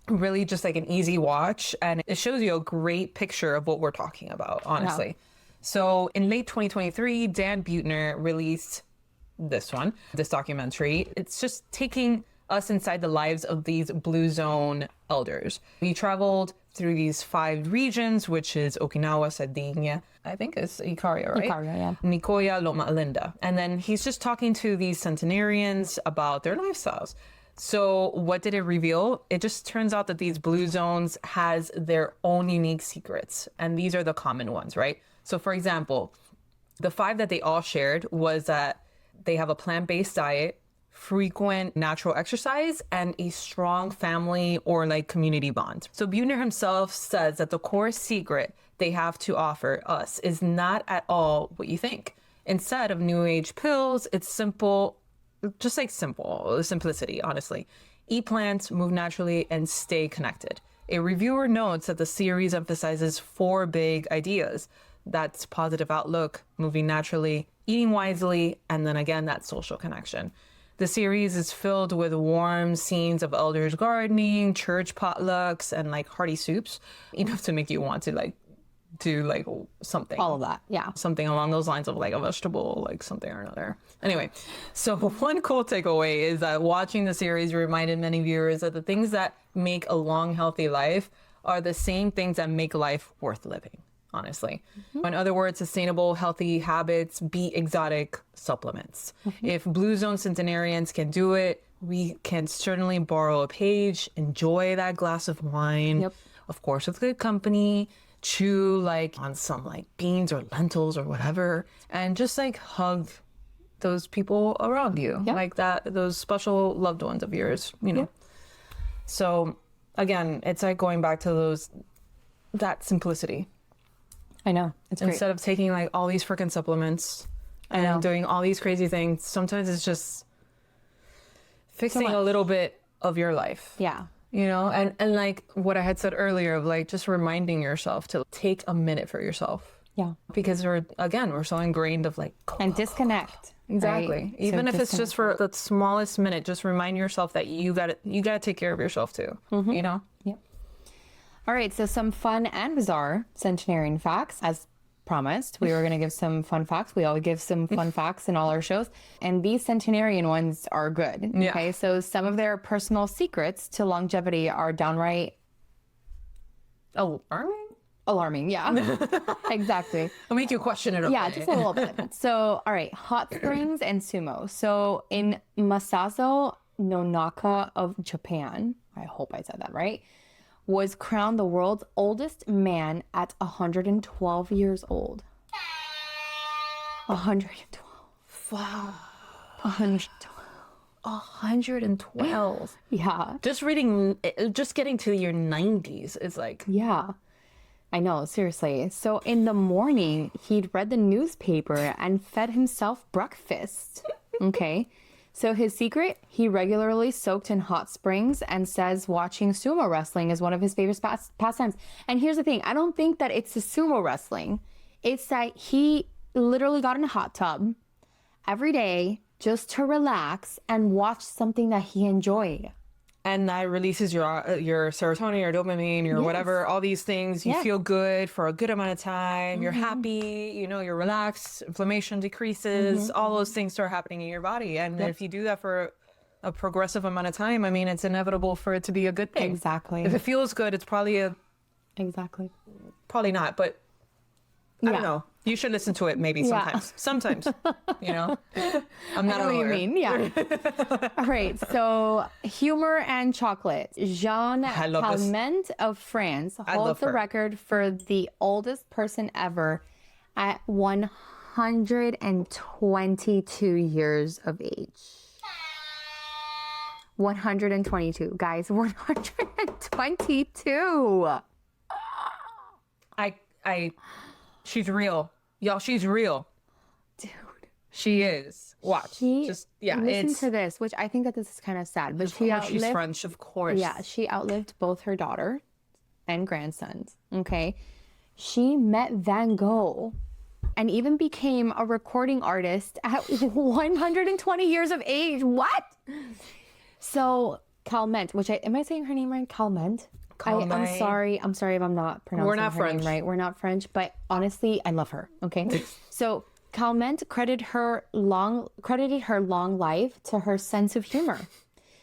Really just like an easy watch, and it shows you a great picture of what we're talking about, honestly. Yeah. So in late 2023, Dan Buettner released this documentary. It's just taking us inside the lives of these blue zone elders. He traveled through these 5 regions, which is Okinawa, Sardinia, I think it's Ikaria, right? Ikaria, yeah. Nicoya, Loma, Linda. And then he's just talking to these centenarians about their lifestyles. So what did it reveal? It just turns out that these blue zones has their own unique secrets. And these are the common ones, right? So for example, the 5 that they all shared was that they have a plant-based diet, frequent natural exercise, and a strong family or like community bond. So Buettner himself says that the core secret they have to offer us is not at all what you think. Instead of new age pills, it's simple, just like simplicity, honestly. Eat plants, move naturally, and stay connected. A reviewer notes that the series emphasizes 4 big ideas. That's positive outlook, moving naturally, eating wisely, and then again, that social connection. The series is filled with warm scenes of elders gardening, church potlucks, and like hearty soups, enough to make you want to like do like something. All of that, yeah. Something along those lines of like a vegetable, like something or another. Anyway, so one cool takeaway is that watching the series reminded many viewers that the things that make a long, healthy life are the same things that make life worth living. Honestly. In other words, sustainable, healthy habits beat exotic supplements. If Blue Zone centenarians can do it, we can certainly borrow a page, enjoy that glass of wine, of course, with good company, chew like on some like beans or lentils or whatever, and just like hug those people around you, like that, those special loved ones of yours, you know. So again, it's like going back to that simplicity. I know. It's great. Instead of taking like all these freaking supplements and doing all these crazy things, sometimes it's just fixing a little bit of your life. Yeah. You know, and like what I had said earlier of like just reminding yourself to take a minute for yourself. Yeah. Because we're so ingrained of like And disconnect. Exactly. Right? Even So if it's just for the smallest minute, just remind yourself that you gotta take care of yourself too. You know? Yep. All right, so some fun and bizarre centenarian facts. As promised, we were going to give some fun facts. We always give some fun facts in all our shows. And these centenarian ones are good. Yeah. Okay, so some of their personal secrets to longevity are downright alarming. Yeah, exactly. I'll make you question it. Yeah, just a little bit. So, all right, hot springs and sumo. So in Masazo Nonaka of Japan, I hope I said that right, was crowned the world's oldest man at 112 years old. 112. Wow. 112. 112. Yeah. Just getting to your 90s is like. Yeah. I know, seriously. So in the morning, he'd read the newspaper and fed himself breakfast. Okay. So his secret, he regularly soaked in hot springs and says watching sumo wrestling is one of his favorite pastimes. And here's the thing. I don't think that it's the sumo wrestling. It's that he literally got in a hot tub every day just to relax and watch something that he enjoyed. And that releases your serotonin, your dopamine, your whatever, all these things. You feel good for a good amount of time. You're happy, you're relaxed, inflammation decreases, all those things start happening in your body. And if you do that for a progressive amount of time, I mean, it's inevitable for it to be a good thing. Exactly. If it feels good, it's probably probably not, but I don't know. You should listen to it maybe sometimes. Sometimes, I'm not I know what you mean. Yeah. All right. So humor and chocolate. Jean Calment of France holds the record for the oldest person ever at 122 years of age. 122, guys. 122. She's real. Y'all, she's real. Dude. She is. Watch. Listen to this, which I think that this is kind of sad. But she's French, of course. Yeah, she outlived both her daughter and grandsons. Okay. She met Van Gogh and even became a recording artist at 120 years of age. What? So Calment, am I saying her name right? Calment? I'm sorry if I'm not pronouncing her name right. We're not French, but honestly, I love her. Okay. So Calment credited her long life to her sense of humor.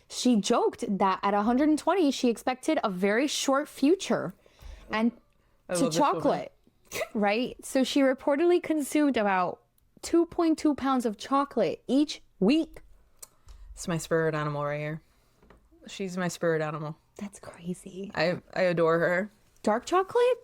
She joked that at 120, she expected a very short future and to chocolate, right? So she reportedly consumed about 2.2 pounds of chocolate each week. It's my spirit animal right here. She's my spirit animal. That's crazy. I adore her. Dark chocolate?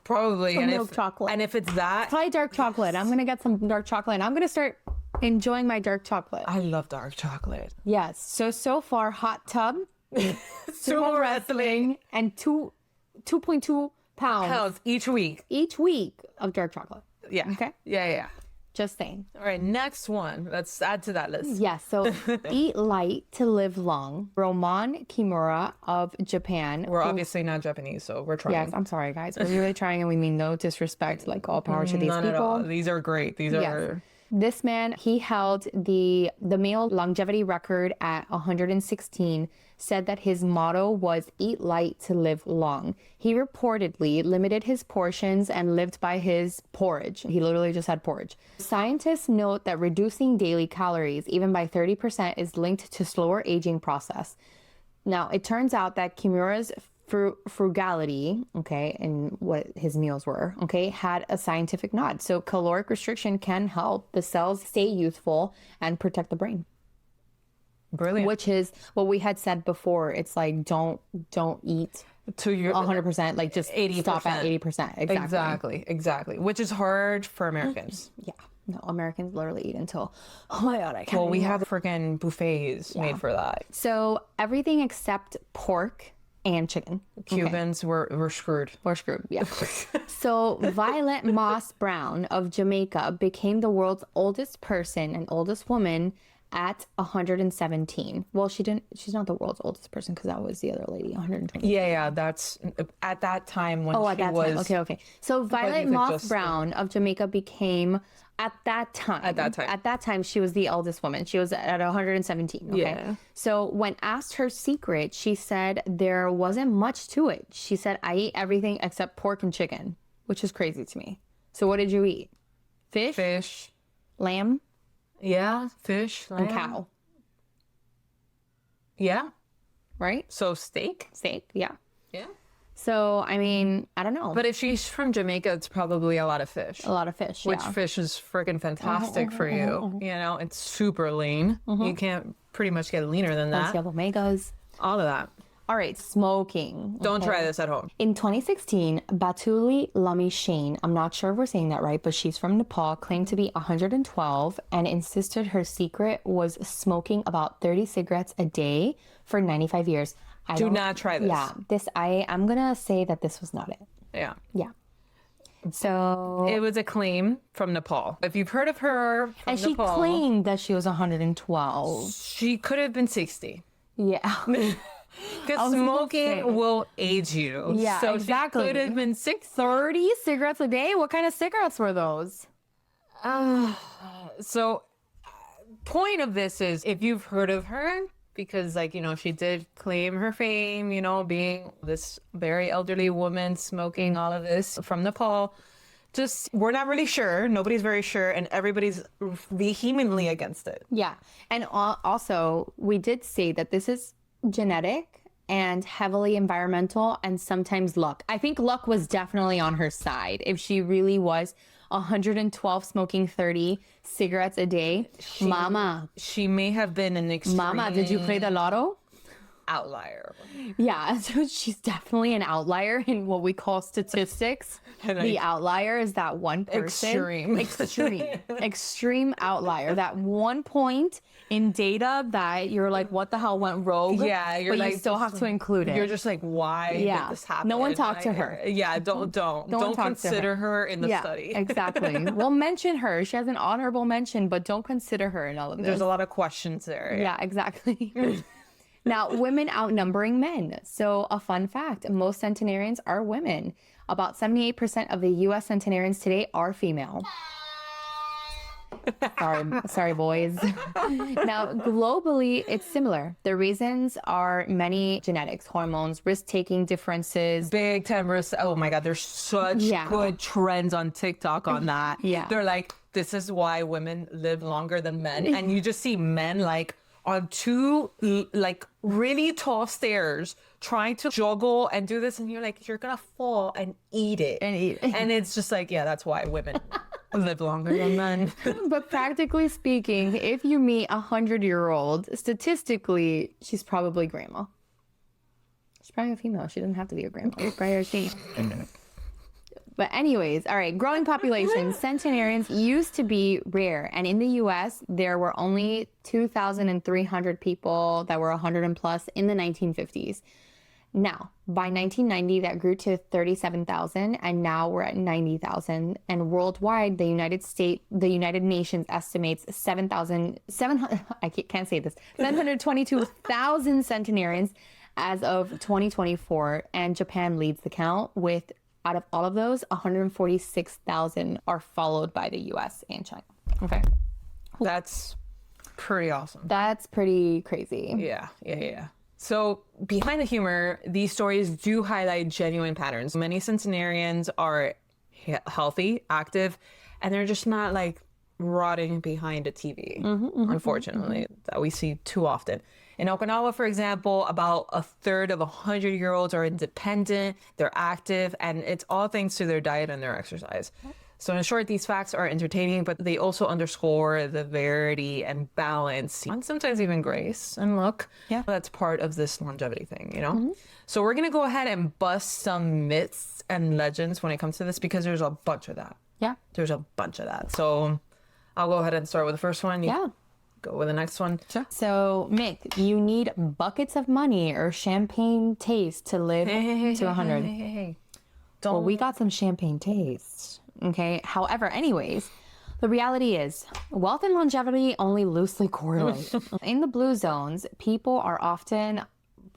Probably. And milk chocolate. And if it's that, probably dark chocolate. I'm gonna get some dark chocolate. And I'm gonna start enjoying my dark chocolate. I love dark chocolate. Yes. So far, hot tub, sumo wrestling, and 2.2 pounds each week. Each week of dark chocolate. Yeah. Okay. Yeah. Just saying. All right, next one. Let's add to that list. Yes, so eat light to live long. Roman Kimura of Japan. We're obviously not Japanese, so we're trying. Yes, I'm sorry, guys. We're really trying, and we mean no disrespect. Like, all power to these None people. At all. These are great. These are... This man, he held the male longevity record at 116, said that his motto was eat light to live long. He reportedly limited his portions and lived by his porridge. He literally just had porridge. Scientists note that reducing daily calories, even by 30%, is linked to slower aging process. Now, it turns out that Kimura's frugality, okay, and what his meals were, okay, had a scientific nod. So caloric restriction can help the cells stay youthful and protect the brain. Brilliant. Which is what we had said before. It's like don't eat to your 100%, like just 80%. Stop at 80%. Exactly. Which is hard for Americans. Yeah. No, Americans literally eat until, oh my God, I can't. Well, we have freaking buffets made for that. So everything except pork and chicken. Cubans were screwed. We're screwed, yeah. So Violet Moss Brown of Jamaica became the world's oldest person and oldest woman at 117. Well, she's not the world's oldest person because that was the other lady, 120. Yeah, that's at that time when she was... Time. Okay. So Violet Moss Brown of Jamaica became... At that time, she was the eldest woman. She was at 117. Okay. Yeah. So when asked her secret, she said there wasn't much to it. She said, I eat everything except pork and chicken, which is crazy to me. So what did you eat? Fish? Lamb? Yeah, fish, lamb. And cow. Yeah. Right? So steak? Yeah. Yeah. So, I mean, I don't know. But if she's from Jamaica, it's probably a lot of fish. Which fish is freaking fantastic for you. You know, it's super lean. You can't pretty much get leaner than that. You have omegas. All of that. All right, smoking. Don't try this at home. In 2016, Batuli Lamishane, I'm not sure if we're saying that right, but she's from Nepal, claimed to be 112 and insisted her secret was smoking about 30 cigarettes a day for 95 years. Do not try this. Yeah, I'm gonna say that this was not it. Yeah. Yeah. So It was a claim from Nepal. If you've heard of her from and she Nepal, claimed that she was 112. she could have been 60. Yeah. Because smoking will age you. Yeah, so exactly. She could have been 60. 30 cigarettes a day? What kind of cigarettes were those? So point of this is if you've heard of her, because like, you know, she did claim her fame, you know, being this very elderly woman smoking all of this from Nepal. Just, we're not really sure. Nobody's very sure. And everybody's vehemently against it. Yeah. And also, we did say that this is genetic and heavily environmental and sometimes luck. I think luck was definitely on her side. If she really was 112 smoking 30 cigarettes a day, She may have been an extreme Mama, did you play the lotto? outlier. Yeah, so she's definitely an outlier in what we call statistics. The outlier is that one person. Extreme outlier. That one point in data that you're like, what the hell went rogue? Yeah, you're but like, you still have to include it. You're just like, why did this happen? No one talked to her. Yeah, don't consider her in the study. Exactly. We'll mention her. She has an honorable mention, but don't consider her in all of this. There's a lot of questions there. Yeah, exactly. Now, women outnumbering men. So a fun fact, most centenarians are women. About 78% of the U.S. centenarians today are female. Sorry, boys. Now, globally, it's similar. The reasons are many: genetics, hormones, risk-taking differences. Big time risk. Oh my God, there's such good trends on TikTok on that. Yeah. They're like, this is why women live longer than men. And you just see men like on two like really tall stairs trying to juggle and do this, and you're like, you're gonna fall and eat it. And it's just like, yeah, that's why women live longer than men. But practically speaking, if you meet a 100-year-old, statistically, she's probably grandma. She's probably a female. She doesn't have to be a grandma. It's probably a she. But anyways, all right, growing populations. Centenarians used to be rare. And in the U.S., there were only 2,300 people that were 100 and plus in the 1950s. Now, by 1990, that grew to 37,000, and now we're at 90,000. And worldwide, the United Nations estimates 722,000 centenarians as of 2024, and Japan leads the count with, out of all of those, 146,000 are followed by the U.S. and China. Okay, that's pretty awesome. That's pretty crazy. Yeah. So behind the humor, these stories do highlight genuine patterns. Many centenarians are healthy, active, and they're just not like rotting behind a TV, unfortunately, that we see too often. In Okinawa, for example, about a third of 100-year-olds are independent, they're active, and it's all thanks to their diet and their exercise. So in short, these facts are entertaining, but they also underscore the verity and balance, and sometimes even grace and luck. Yeah, that's part of this longevity thing, you know? So we're going to go ahead and bust some myths and legends when it comes to this, because there's a bunch of that. Yeah. There's a bunch of that. So I'll go ahead and start with the first one. You go with the next one. Sure. So, Mick, you need buckets of money or champagne taste to live to 100. Well, we got some champagne taste. Okay. However, anyways, the reality is wealth and longevity only loosely correlate. In the blue zones, people are often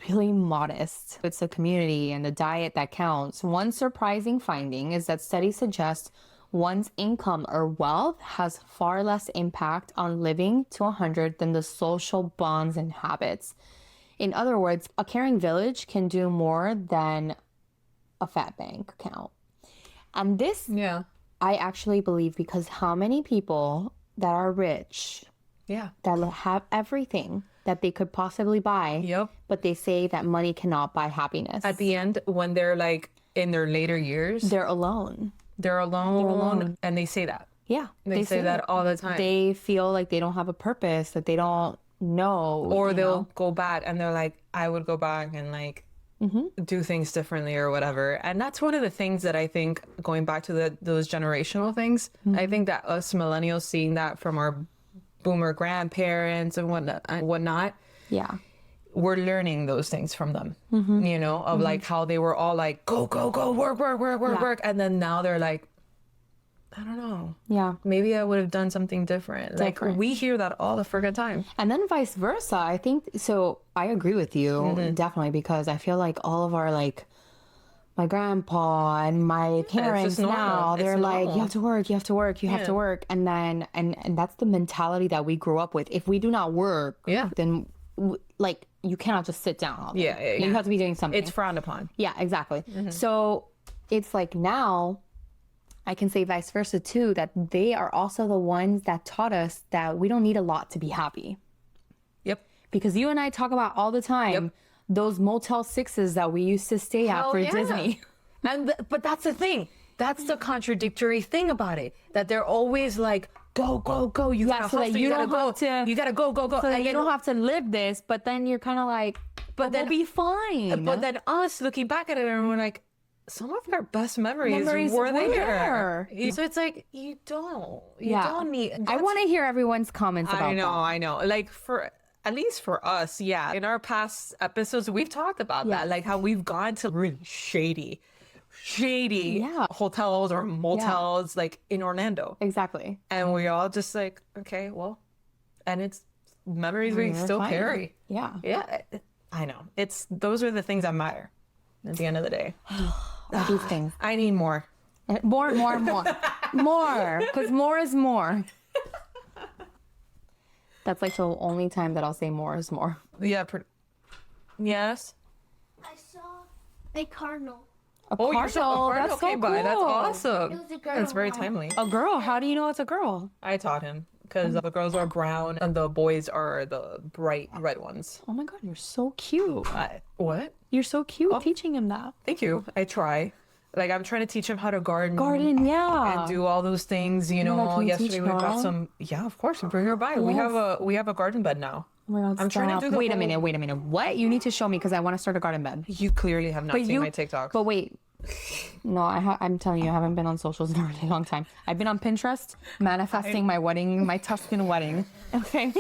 really modest. It's the community and the diet that counts. One surprising finding is that studies suggest one's income or wealth has far less impact on living to 100 than the social bonds and habits. In other words, a caring village can do more than a fat bank account. And this, I actually believe, because how many people that are rich, that have everything that they could possibly buy, but they say that money cannot buy happiness. At the end, when they're like in their later years, they're alone. They're alone, and they say that. Yeah. They say that all the time. They feel like they don't have a purpose, that they don't know. Or they'll go back and they're like, I would go back and like do things differently or whatever. And that's one of the things that I think, going back to those generational things, I think that us millennials seeing that from our boomer grandparents and whatnot, we're learning those things from them, you know, of like how they were all like, go, go, go, work, work, work, work, work. And then now they're like, I don't know. Yeah. Maybe I would have done something different. Like we hear that all the friggin' time. And then vice versa. I think so. I agree with you definitely, because I feel like all of our like my grandpa and my parents now, they're like, you have to work, you have to work, you have to work. And then and that's the mentality that we grew up with. If we do not work, then like you cannot just sit down all day. You have to be doing something. It's frowned upon. Yeah, exactly. So it's like now I can say vice versa too, that they are also the ones that taught us that we don't need a lot to be happy. Yep. Because you and I talk about all the time those Motel 6s that we used to stay at for Disney. And but that's the thing. That's the contradictory thing about it. That they're always like, go, go, go. You gotta so that hustle, you gotta don't go. have to- You gotta go, go, go. So And you don't have to live this, but then you're kind of like, but then we'll be fine. But then us looking back at it and we're like, some of our best memories were there. So it's like, you don't need. I want to hear everyone's comments about that. I know. Like at least for us, in our past episodes, we've talked about that. Like how we've gone to really shady hotels or motels like in Orlando. Exactly. And we're all just like, okay, well, and it's memories we still carry. Yeah. Yeah. I know. Those are the things that matter at the end of the day. These things. I need more. More. More. Because more is more. That's like the only time that I'll say more is more. Yeah. Yes. I saw a cardinal. You saw a cardinal. That's so came by. That's cool. awesome. It was a girl. That's very timely. A girl? How do you know it's a girl? I taught him because the girls are brown and the boys are the bright red ones. Oh my God, you're so cute. What? You're so cute teaching him that. Thank you. I try. Like I'm trying to teach him how to garden. Yeah. And do all those things, you know. can you Yesterday teach we got Hara? some. Yeah, of course. Bring her by. We have a garden bed now. Oh my God, I'm trying to stop. do the Wait a whole- minute. What? You need to show me because I want to start a garden bed. You clearly have not seen my TikToks. But wait. No, I'm telling you, I haven't been on socials in a really long time. I've been on Pinterest manifesting my wedding, my Tuscan wedding. Okay.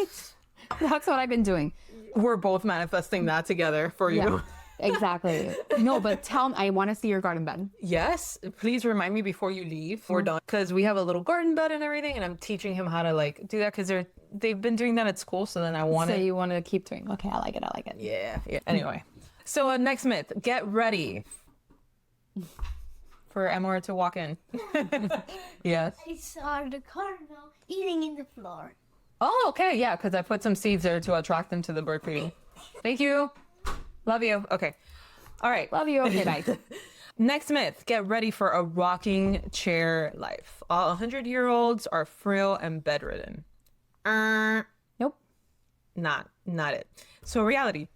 That's what I've been doing. We're both manifesting that together for you. Yeah, exactly. No, but tell me, I want to see your garden bed. Yes, please remind me before you leave. We're done because we have a little garden bed and everything, and I'm teaching him how to like do that because they've been doing that at school. So then I want So to. you want to keep doing? Okay, I like it. Yeah. Anyway, so next myth: get ready for Emor to walk in. Yes. I saw the cardinal eating in the floor. Oh, okay. Yeah, because I put some seeds there to attract them to the bird feeding. Thank you. Love you. Okay. All right. Love you. Okay, bye. Next myth, get ready for a rocking chair life. All 100-year-olds are frail and bedridden. Nope. Not it. So reality,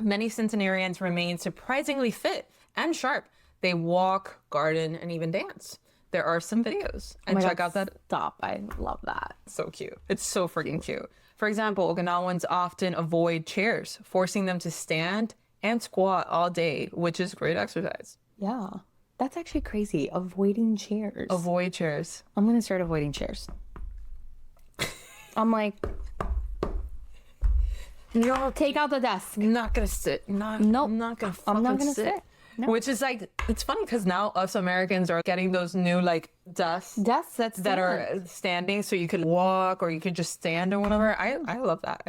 many centenarians remain surprisingly fit and sharp. They walk, garden, and even dance. There are some videos. And check out that. Stop. I love that. So cute. It's so freaking cute. For example, Okinawans often avoid chairs, forcing them to stand and squat all day, which is great exercise. Yeah. That's actually crazy. Avoiding chairs. Avoid chairs. I'm going to start avoiding chairs. I'm like, no, take out the desk. Not gonna sit. Nope. Not gonna I'm not fucking gonna sit. No. Which is like, it's funny because now us Americans are getting those new like desks Desks that are standing, so you could walk or you could just stand or whatever. I love that.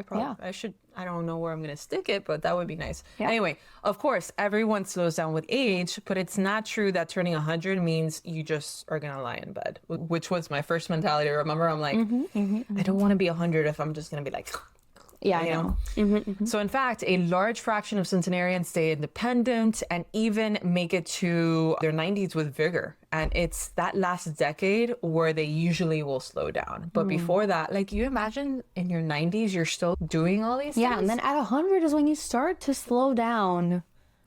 I don't know where I'm gonna stick it, but that would be nice. Yeah. Anyway, of course, everyone slows down with age, but it's not true that turning 100 means you just are gonna lie in bed, which was my first mentality. Remember, I'm like, I don't want to be 100 if I'm just gonna be like. Yeah, I know. So in fact, a large fraction of centenarians stay independent and even make it to their 90s with vigor. And it's that last decade where they usually will slow down. But before that, like you imagine in your 90s, you're still doing all these Yeah, things? and then at 100 is when you start to slow down.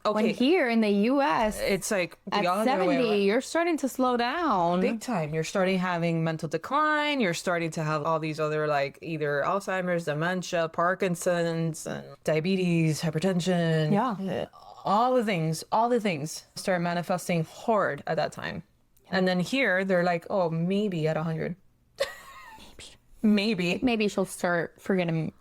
Okay. When here in the U.S., It's like at the other way 70, around. you're starting to slow down. Big time. You're starting having mental decline. You're starting to have all these other like either Alzheimer's, dementia, Parkinson's, and diabetes, hypertension. Yeah. All the things start manifesting hard at that time. And then here they're like, oh, maybe at 100. Maybe. Maybe she'll start forgetting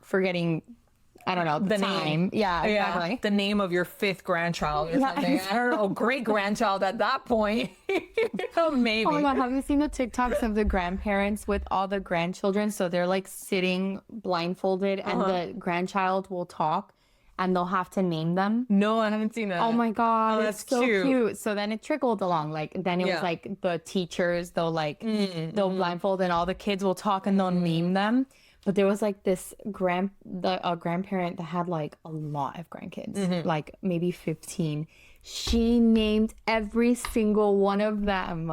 I don't know, the time. Yeah, exactly. The name of your 5th grandchild or something. I don't know, great grandchild at that point. Maybe. Oh my God, have you seen the TikToks of the grandparents with all the grandchildren? So they're like sitting blindfolded and the grandchild will talk and they'll have to name them. No, I haven't seen that. Oh my God, that's it's so cute. cute. So then it trickled along. Like then it was like the teachers, they'll blindfold and all the kids will talk and they'll name them. But there was like this grandparent that had like a lot of grandkids, like maybe 15. She named every single one of them.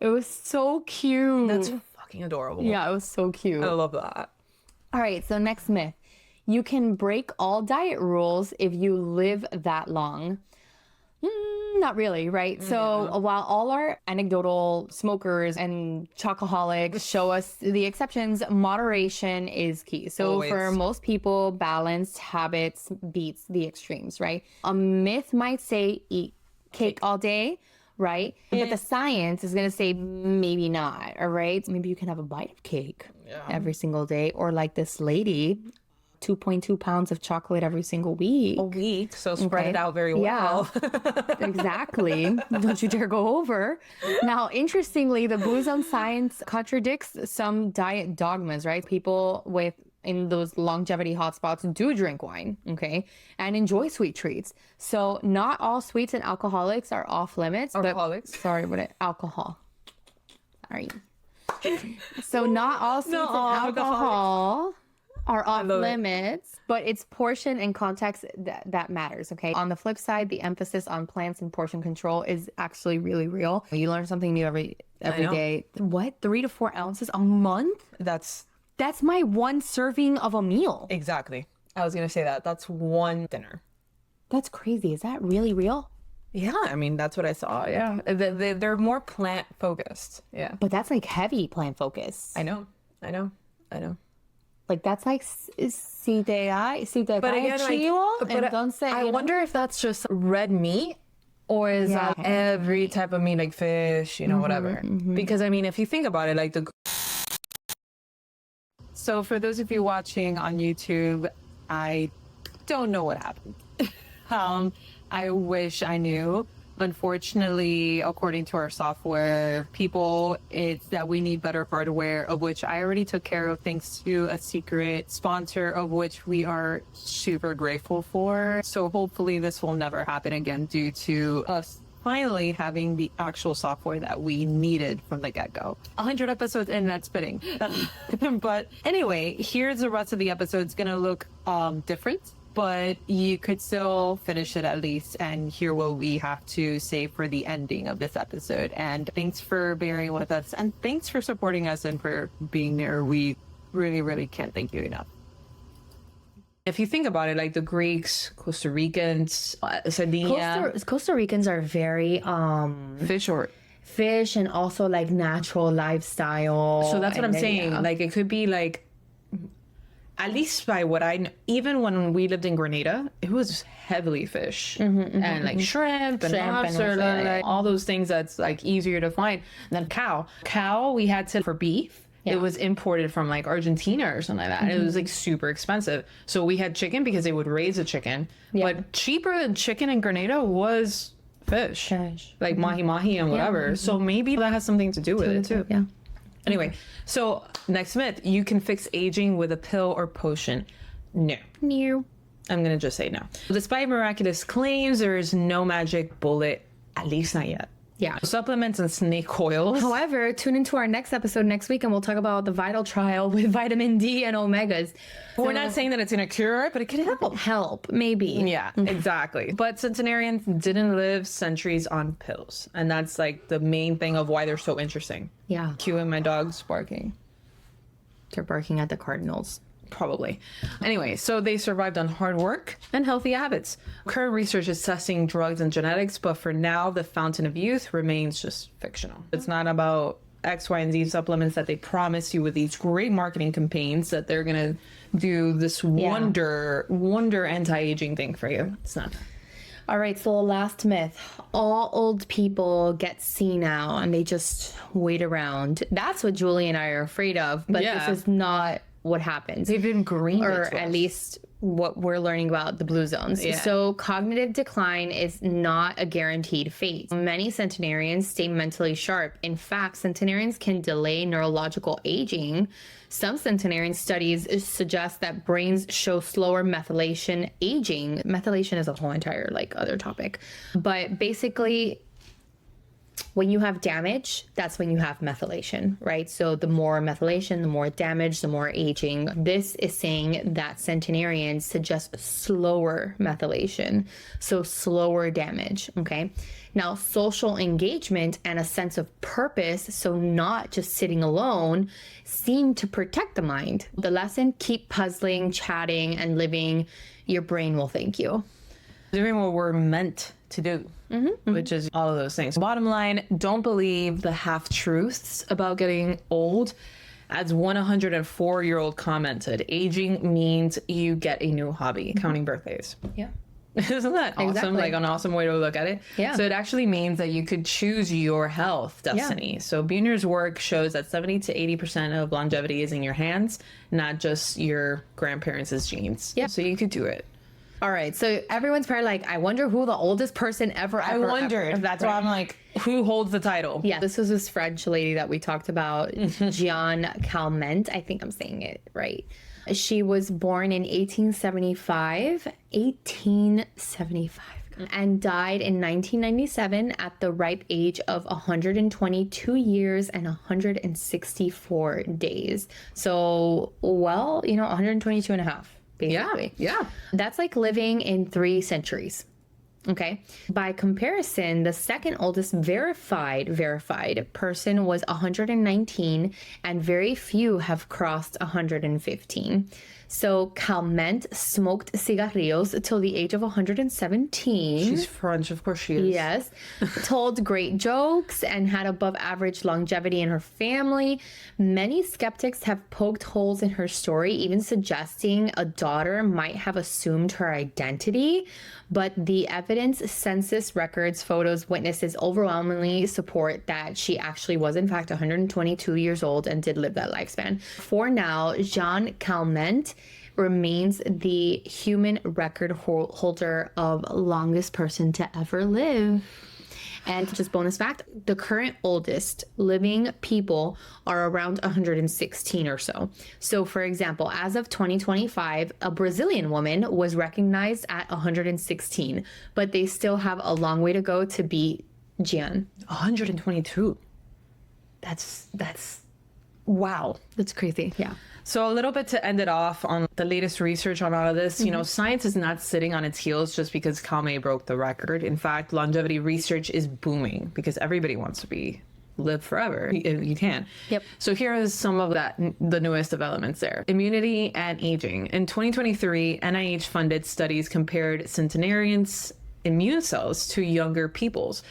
It was so cute. That's fucking adorable. Yeah, it was so cute. I love that. All right, so next myth. You can break all diet rules if you live that long. Not really, right? So while all our anecdotal smokers and chocoholics show us the exceptions, moderation is key. So Always. for most people, balanced habits beats the extremes, right? A myth might say eat cake all day, right? But the science is going to say maybe not, all right? Maybe you can have a bite of cake every single day, or like this lady, 2.2 pounds of chocolate every single week. A week, so spread it out very well. Yeah, exactly. Don't you dare go over. Now, interestingly, the Booze on Science contradicts some diet dogmas, right? People in those longevity hotspots do drink wine, okay, and enjoy sweet treats. So not all sweets and alcoholics are off limits. Alcohol. Sorry. So not all sweets and alcohol are off limits, but it's portion and context that matters, okay? On the flip side, the emphasis on plants and portion control is actually really real. You learn something new every day. What? 3 to 4 ounces a month? That's my one serving of a meal. Exactly. I was going to say that. That's one dinner. That's crazy. Is that really real? Yeah, I mean, that's what I saw. Yeah. They're more plant focused. Yeah. But that's like heavy plant focus. I know. Like that's like Ikigai. But again, I wonder if that's just red meat or is that every type of meat, like fish, whatever. Because I mean, if you think about it, like So for those of you watching on YouTube, I don't know what happened. I wish I knew. Unfortunately, according to our software people, it's that we need better hardware, of which I already took care of thanks to a secret sponsor, of which we are super grateful for. So hopefully this will never happen again due to us finally having the actual software that we needed from the get-go. 100 episodes in, that's spitting. But anyway, here's the rest of the episode. It's going to look different, but you could still finish it at least and hear what we have to say for the ending of this episode. And thanks for bearing with us, and thanks for supporting us and for being there. We really, really can't thank you enough. If you think about it, like the Greeks, Costa Ricans, Sardinia. Costa Ricans are very fish and also like natural lifestyle. So that's what I'm saying. Yeah. Like it could be like, at least by what I know, even when we lived in Grenada, it was heavily fish and like shrimp and lobster, like all those things that's like easier to find than cow. Cow, we had to, for beef, it was imported from like Argentina or something like that. It was like super expensive. So we had chicken because they would raise a chicken. But cheaper than chicken in Grenada was fish. Like mahi-mahi and whatever. So maybe that has something to do with it too. Yeah. Anyway, so next myth, you can fix aging with a pill or potion. No. I'm going to just say no. Despite miraculous claims, there is no magic bullet, at least not yet. Yeah. Supplements and snake oils. However, tune into our next episode next week and we'll talk about the Vital trial with vitamin D and omegas. We're not saying that it's going to cure it, but it can help. Help, maybe. Yeah, exactly. But centenarians didn't live centuries on pills. And that's like the main thing of why they're so interesting. Yeah. Cue and my dog's barking. They're barking at the cardinals. Probably. Anyway, so they survived on hard work and healthy habits. Current research is testing drugs and genetics, but for now, the fountain of youth remains just fictional. It's not about X, Y, and Z supplements that they promise you with these great marketing campaigns that they're going to do this wonder anti-aging thing for you. It's not. All right, so last myth. All old people get senile and they just wait around. That's what Julie and I are afraid of, but this is not what happens. They've been green, or at least what we're learning about the blue zones. Yeah. So cognitive decline is not a guaranteed fate. Many centenarians stay mentally sharp. In fact, centenarians can delay neurological aging. Some centenarian studies suggest that brains show slower methylation aging. Methylation is a whole entire other topic. But basically, when you have damage, that's when you have methylation, right? So the more methylation, the more damage, the more aging. This is saying that centenarians suggest slower methylation, so slower damage, okay? Now, social engagement and a sense of purpose, so not just sitting alone, seem to protect the mind. The lesson, keep puzzling, chatting, and living. Your brain will thank you. Doing what we're meant to do, which is all of those things. Bottom line, don't believe the half-truths about getting old. As one 104-year-old commented, aging means you get a new hobby, counting birthdays. Yeah. Isn't that awesome? Exactly. Like an awesome way to look at it. Yeah. So it actually means that you could choose your health destiny. Yeah. So Buhner's work shows that 70 to 80% of longevity is in your hands, not just your grandparents' genes. Yeah. So you could do it. All right. So everyone's probably like, I wonder who the oldest person ever. I wondered. That's why I'm like, who holds the title? Yeah, this was this French lady that we talked about, Jeanne Calment. I think I'm saying it right. She was born in 1875, and died in 1997 at the ripe age of 122 years and 164 days. So, 122 and a half. Basically. Yeah. That's like living in 3 centuries. Okay. By comparison, the second oldest verified person was 119, and very few have crossed 115. So Calment smoked cigarrillos till the age of 117. She's French, of course she is. Yes. Told great jokes and had above average longevity in her family. Many skeptics have poked holes in her story, even suggesting a daughter might have assumed her identity. But the evidence, census records, photos, witnesses overwhelmingly support that she actually was in fact 122 years old and did live that lifespan. For now, Jeanne Calment remains the human record holder of longest person to ever live. And just bonus fact, the current oldest living people are around 116 or so. So for example, as of 2025, a Brazilian woman was recognized at 116, but they still have a long way to go to beat Jeanne. 122. That's wow. That's crazy. Yeah. So a little bit to end it off on the latest research on all of this, science is not sitting on its heels just because Calmet broke the record. In fact, longevity research is booming because everybody wants to live forever. You can. Yep. So here is some of the newest developments there. Immunity and aging. In 2023, NIH funded studies compared centenarians' immune cells to younger people's.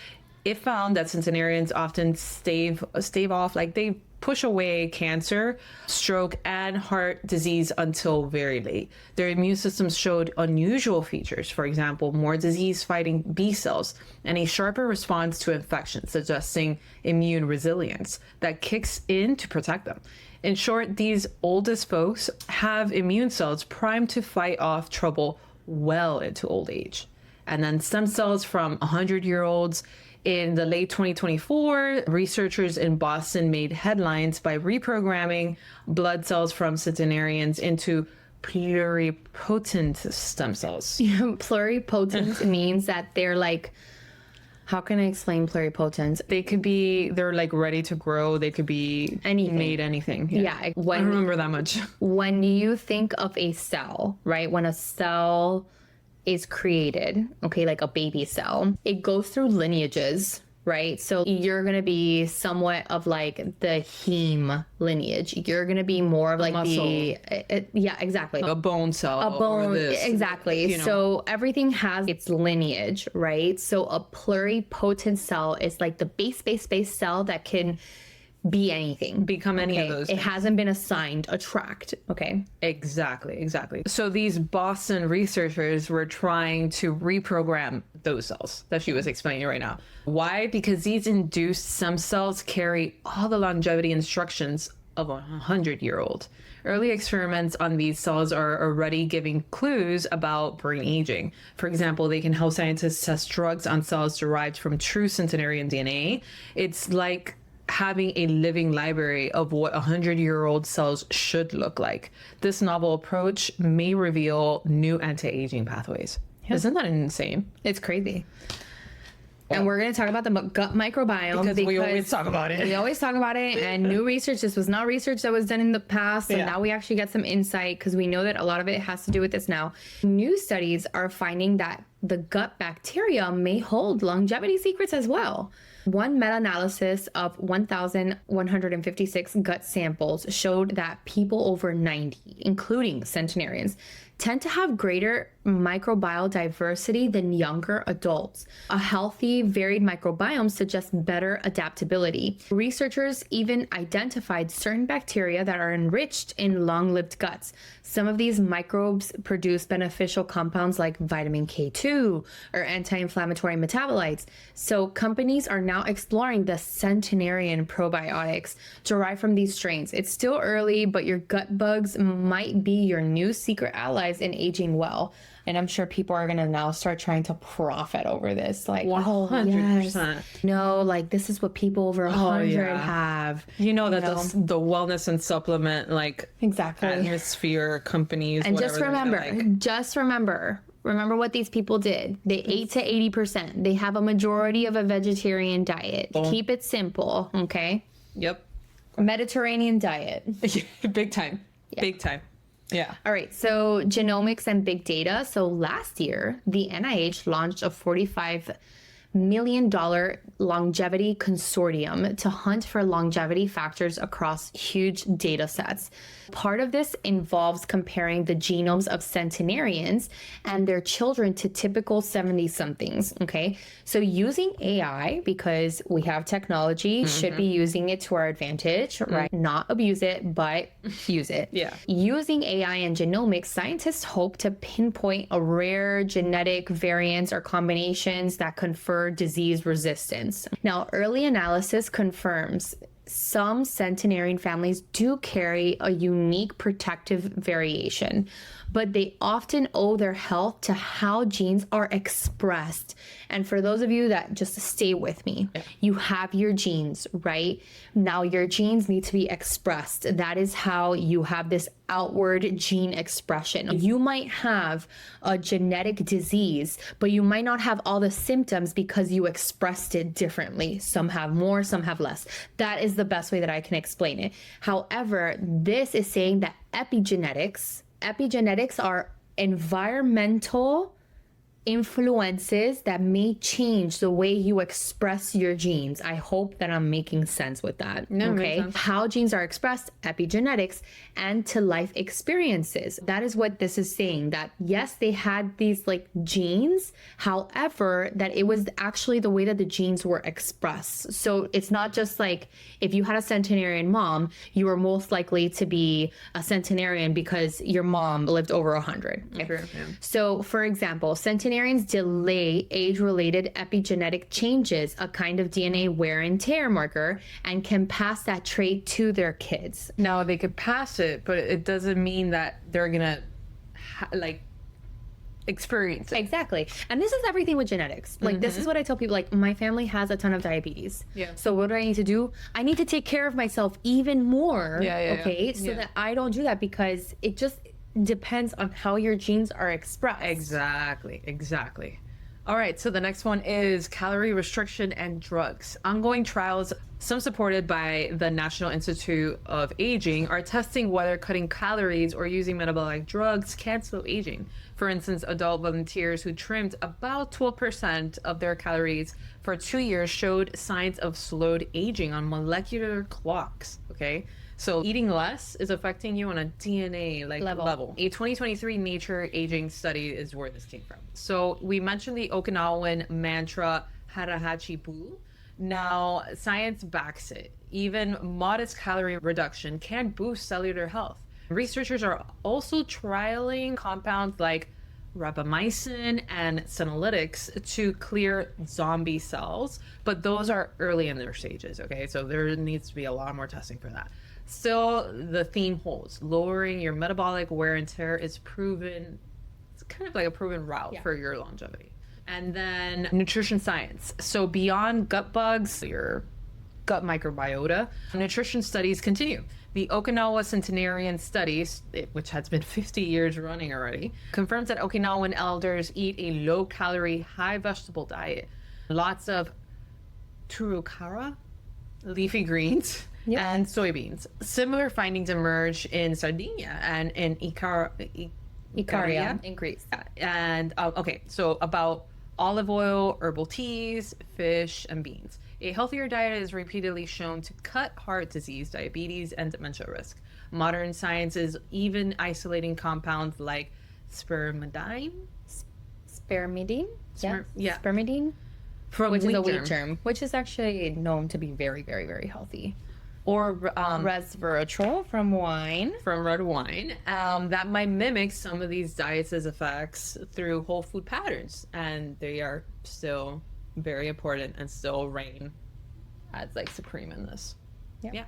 It found that centenarians often stave off, they push away cancer, stroke, and heart disease until very late. Their immune systems showed unusual features, for example, more disease-fighting B cells and a sharper response to infections, suggesting immune resilience that kicks in to protect them. In short, these oldest folks have immune cells primed to fight off trouble well into old age. And then stem cells from 100-year-olds. In the late 2024, researchers in Boston made headlines by reprogramming blood cells from centenarians into pluripotent stem cells. Pluripotent means that they're how can I explain pluripotent? They're ready to grow. They could be anything. Made anything. Yeah. I don't remember that much. When you think of a cell, right? When a cell is created, okay, like a baby cell, it goes through lineages, right? So you're going to be somewhat of the heme lineage. You're going to be more of yeah, exactly. A bone cell. A bone, or this, exactly. So everything has its lineage, right? So a pluripotent cell is the base cell that can be anything. Become any of those It things. hasn't been assigned a tract, okay? Exactly. So these Boston researchers were trying to reprogram those cells that she was explaining right now. Why? Because these induced stem cells carry all the longevity instructions of a 100-year-old. Early experiments on these cells are already giving clues about brain aging. For example, they can help scientists test drugs on cells derived from true Centenarian DNA. It's like having a living library of what 100-year-old cells should look like. This novel approach may reveal new anti-aging pathways. Yeah. Isn't that insane? It's crazy. And we're going to talk about the gut microbiome because we always talk about it. We always talk about it. And new research, this was not research that was done in the past. So now we actually get some insight because we know that a lot of it has to do with this now. New studies are finding that the gut bacteria may hold longevity secrets as well. One meta-analysis of 1,156 gut samples showed that people over 90, including centenarians, tend to have greater microbial diversity than younger adults. A healthy, varied microbiome suggests better adaptability. Researchers even identified certain bacteria that are enriched in long-lived guts. Some of these microbes produce beneficial compounds like vitamin K2 or anti-inflammatory metabolites. So companies are now exploring the Centenarian probiotics derived from these strains. It's still early, but your gut bugs might be your new secret allies in aging well. And I'm sure people are going to now start trying to profit over this. Like, 100%. No, like this is what people over 100 have. You know that the wellness and supplement, like, exactly, atmosphere companies. And just remember what these people did. They ate to 80%. They have a majority of a vegetarian diet. Keep it simple, okay? Yep. Mediterranean diet. Big time. Yeah. Big time. Yeah. All right. So genomics and big data. So last year, the NIH launched a $45 million longevity consortium to hunt for longevity factors across huge data sets. Part of this involves comparing the genomes of centenarians and their children to typical 70-somethings, okay? So using AI, because we have technology, should be using it to our advantage, right? Not abuse it, but use it. Yeah. Using AI and genomics, scientists hope to pinpoint a rare genetic variants or combinations that confer disease resistance. Now, early analysis confirms some centenarian families do carry a unique protective variation, but they often owe their health to how genes are expressed. And for those of you that just stay with me, you have your genes, right? Now your genes need to be expressed. That is how you have this outward gene expression. You might have a genetic disease, but you might not have all the symptoms because you expressed it differently. Some have more, some have less. That is the best way that I can explain it. However, this is saying that epigenetics are environmental influences that may change the way you express your genes. I hope that I'm making sense with that. No, okay. How genes are expressed, epigenetics, and to life experiences. That is what this is saying, that yes, they had these like genes, however, that it was actually the way that the genes were expressed. So it's not just like if you had a centenarian mom, you were most likely to be a centenarian because your mom lived over 100. Okay? Sure, yeah. So for example, centenarians delay age-related epigenetic changes, a kind of DNA wear and tear marker, and can pass that trait to their kids. Now they could pass it, but it doesn't mean that they're gonna experience it. Exactly. And this is everything with genetics. Like this is what I tell people, like my family has a ton of diabetes. Yeah. So what do I need to do? I need to take care of myself even more. Okay. So that I don't do that, because it just depends on how your genes are expressed. Exactly. All right, so the next one is calorie restriction and drugs. Ongoing trials, some supported by the National Institute of Aging, are testing whether cutting calories or using metabolic drugs can slow aging. For instance, adult volunteers who trimmed about 12% of their calories for 2 years showed signs of slowed aging on molecular clocks, okay? So eating less is affecting you on a DNA level. A 2023 Nature Aging study is where this came from. So we mentioned the Okinawan mantra, Hara Hachi Bu. Now, science backs it. Even modest calorie reduction can boost cellular health. Researchers are also trialing compounds like rapamycin, and senolytics to clear zombie cells, but those are early in their stages, okay? So there needs to be a lot more testing for that. Still, the theme holds. Lowering your metabolic wear and tear is proven, it's kind of like a proven route for your longevity. And then nutrition science. So beyond gut bugs, your gut microbiota, nutrition studies continue. The Okinawa Centenarian studies, which has been 50 years running already, confirms that Okinawan elders eat a low-calorie, high-vegetable diet. Lots of turukara, leafy greens, and soybeans. Similar findings emerge in Sardinia and in Ikaria. in Greece. And okay, so about olive oil, herbal teas, fish, and beans. A healthier diet is repeatedly shown to cut heart disease, diabetes, and dementia risk. Modern science is even isolating compounds like spermidine. Spermidine? Yeah. Spermidine? From Which is a wheat wheat germ, which is actually known to be very, very, very healthy. Or Resveratrol from wine. from red wine that might mimic some of these diets' effects through whole food patterns, and they are still very important and still reign as like supreme in this. Yeah.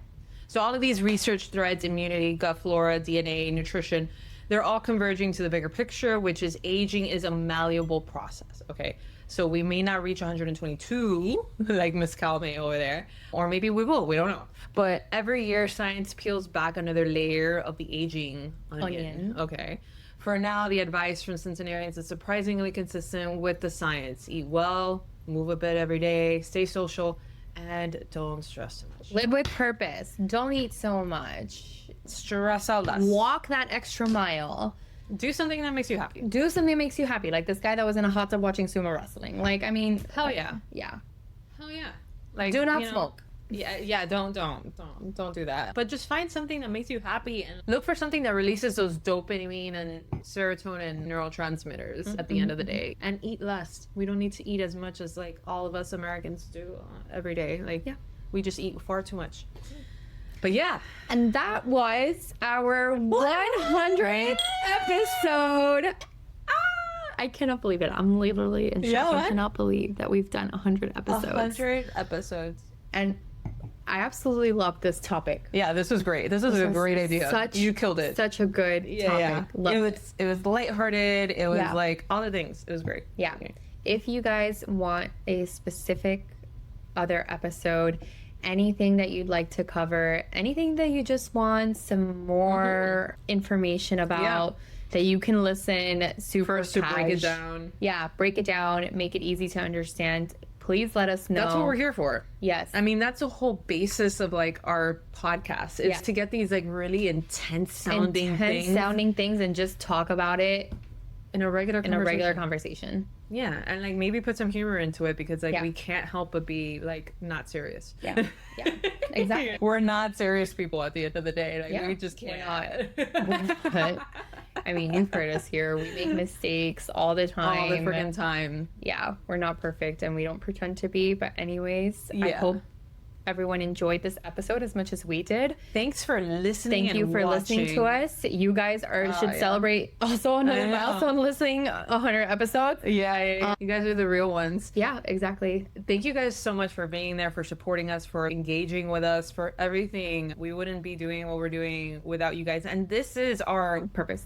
So all of these research threads, immunity, gut flora, DNA, nutrition, they're all converging to the bigger picture, which is aging is a malleable process. Okay. So we may not reach 122 like Miss Calme over there, or maybe we will, we don't know. But every year science peels back another layer of the aging onion. Okay. For now, the advice from Centenarians is surprisingly consistent with the science. Eat well, move a bit every day, stay social, and don't stress too much. Live with purpose. Don't eat so much. Stress out less. Walk that extra mile. Do something that makes you happy. Do something that makes you happy. Like this guy that was in a hot tub watching sumo wrestling. Like, I mean, Hell yeah. yeah. Hell yeah. Like, Do not you know, smoke. Yeah, don't do that. But just find something that makes you happy and look for something that releases those dopamine and serotonin neurotransmitters at the end of the day. And eat less. We don't need to eat as much as like all of us Americans do every day. Like, we just eat far too much. But yeah. And that was our 100th episode. I cannot believe it. I'm literally in shock. I cannot believe that we've done 100 episodes. 100 episodes. And I absolutely love this topic. Yeah, this was great. This was a great idea. You killed it. Such a good topic. Loved It was lighthearted. It was like all the things. It was great. Yeah. If you guys want a specific other episode, anything that you'd like to cover, anything that you just want some more information about, that you can listen super to break it down. Yeah, break it down, make it easy to understand. Please let us know. That's what we're here for. Yes. I mean, that's the whole basis of like our podcast is to get these like really intense sounding things and just talk about it in a regular conversation. Yeah, and like maybe put some humor into it because like we can't help but be like not serious. Yeah, exactly. We're not serious people at the end of the day. Like we just can't. But, I mean, you've heard us here. We make mistakes all the time. All the freaking time. Yeah, we're not perfect and we don't pretend to be. But anyways, I hope everyone enjoyed this episode as much as we did. Thanks for listening. Thank you for listening to us. You guys should celebrate also another milestone, listening 100 episodes. Yeah. You guys are the real ones. Yeah, exactly. Thank you guys so much for being there, for supporting us, for engaging with us, for everything. We wouldn't be doing what we're doing without you guys. And this is our purpose.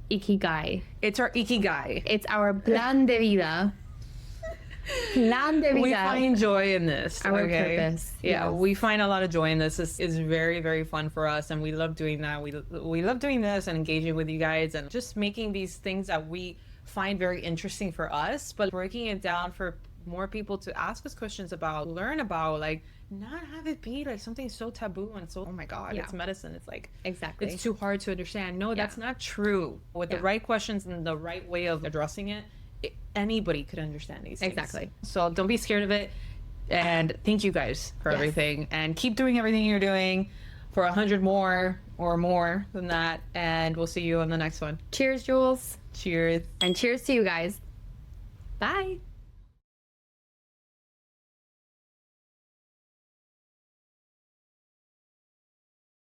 Ikigai. It's our Ikigai. It's our plan de vida. Plan de vida. We find joy in this. Our purpose. Yeah, we find a lot of joy in this. This is very, very fun for us, and we love doing that. We love doing this and engaging with you guys and just making these things that we find very interesting for us, but breaking it down for more people to ask us questions about, learn about, like not have it be like something so taboo and so, oh my God, it's medicine. It's like, exactly. It's too hard to understand. No, that's not true. With the right questions and the right way of addressing it, anybody could understand these things. Exactly. So don't be scared of it. And thank you guys for everything. And keep doing everything you're doing for 100 more or more than that. And we'll see you on the next one. Cheers, Julz. Cheers. And cheers to you guys. Bye.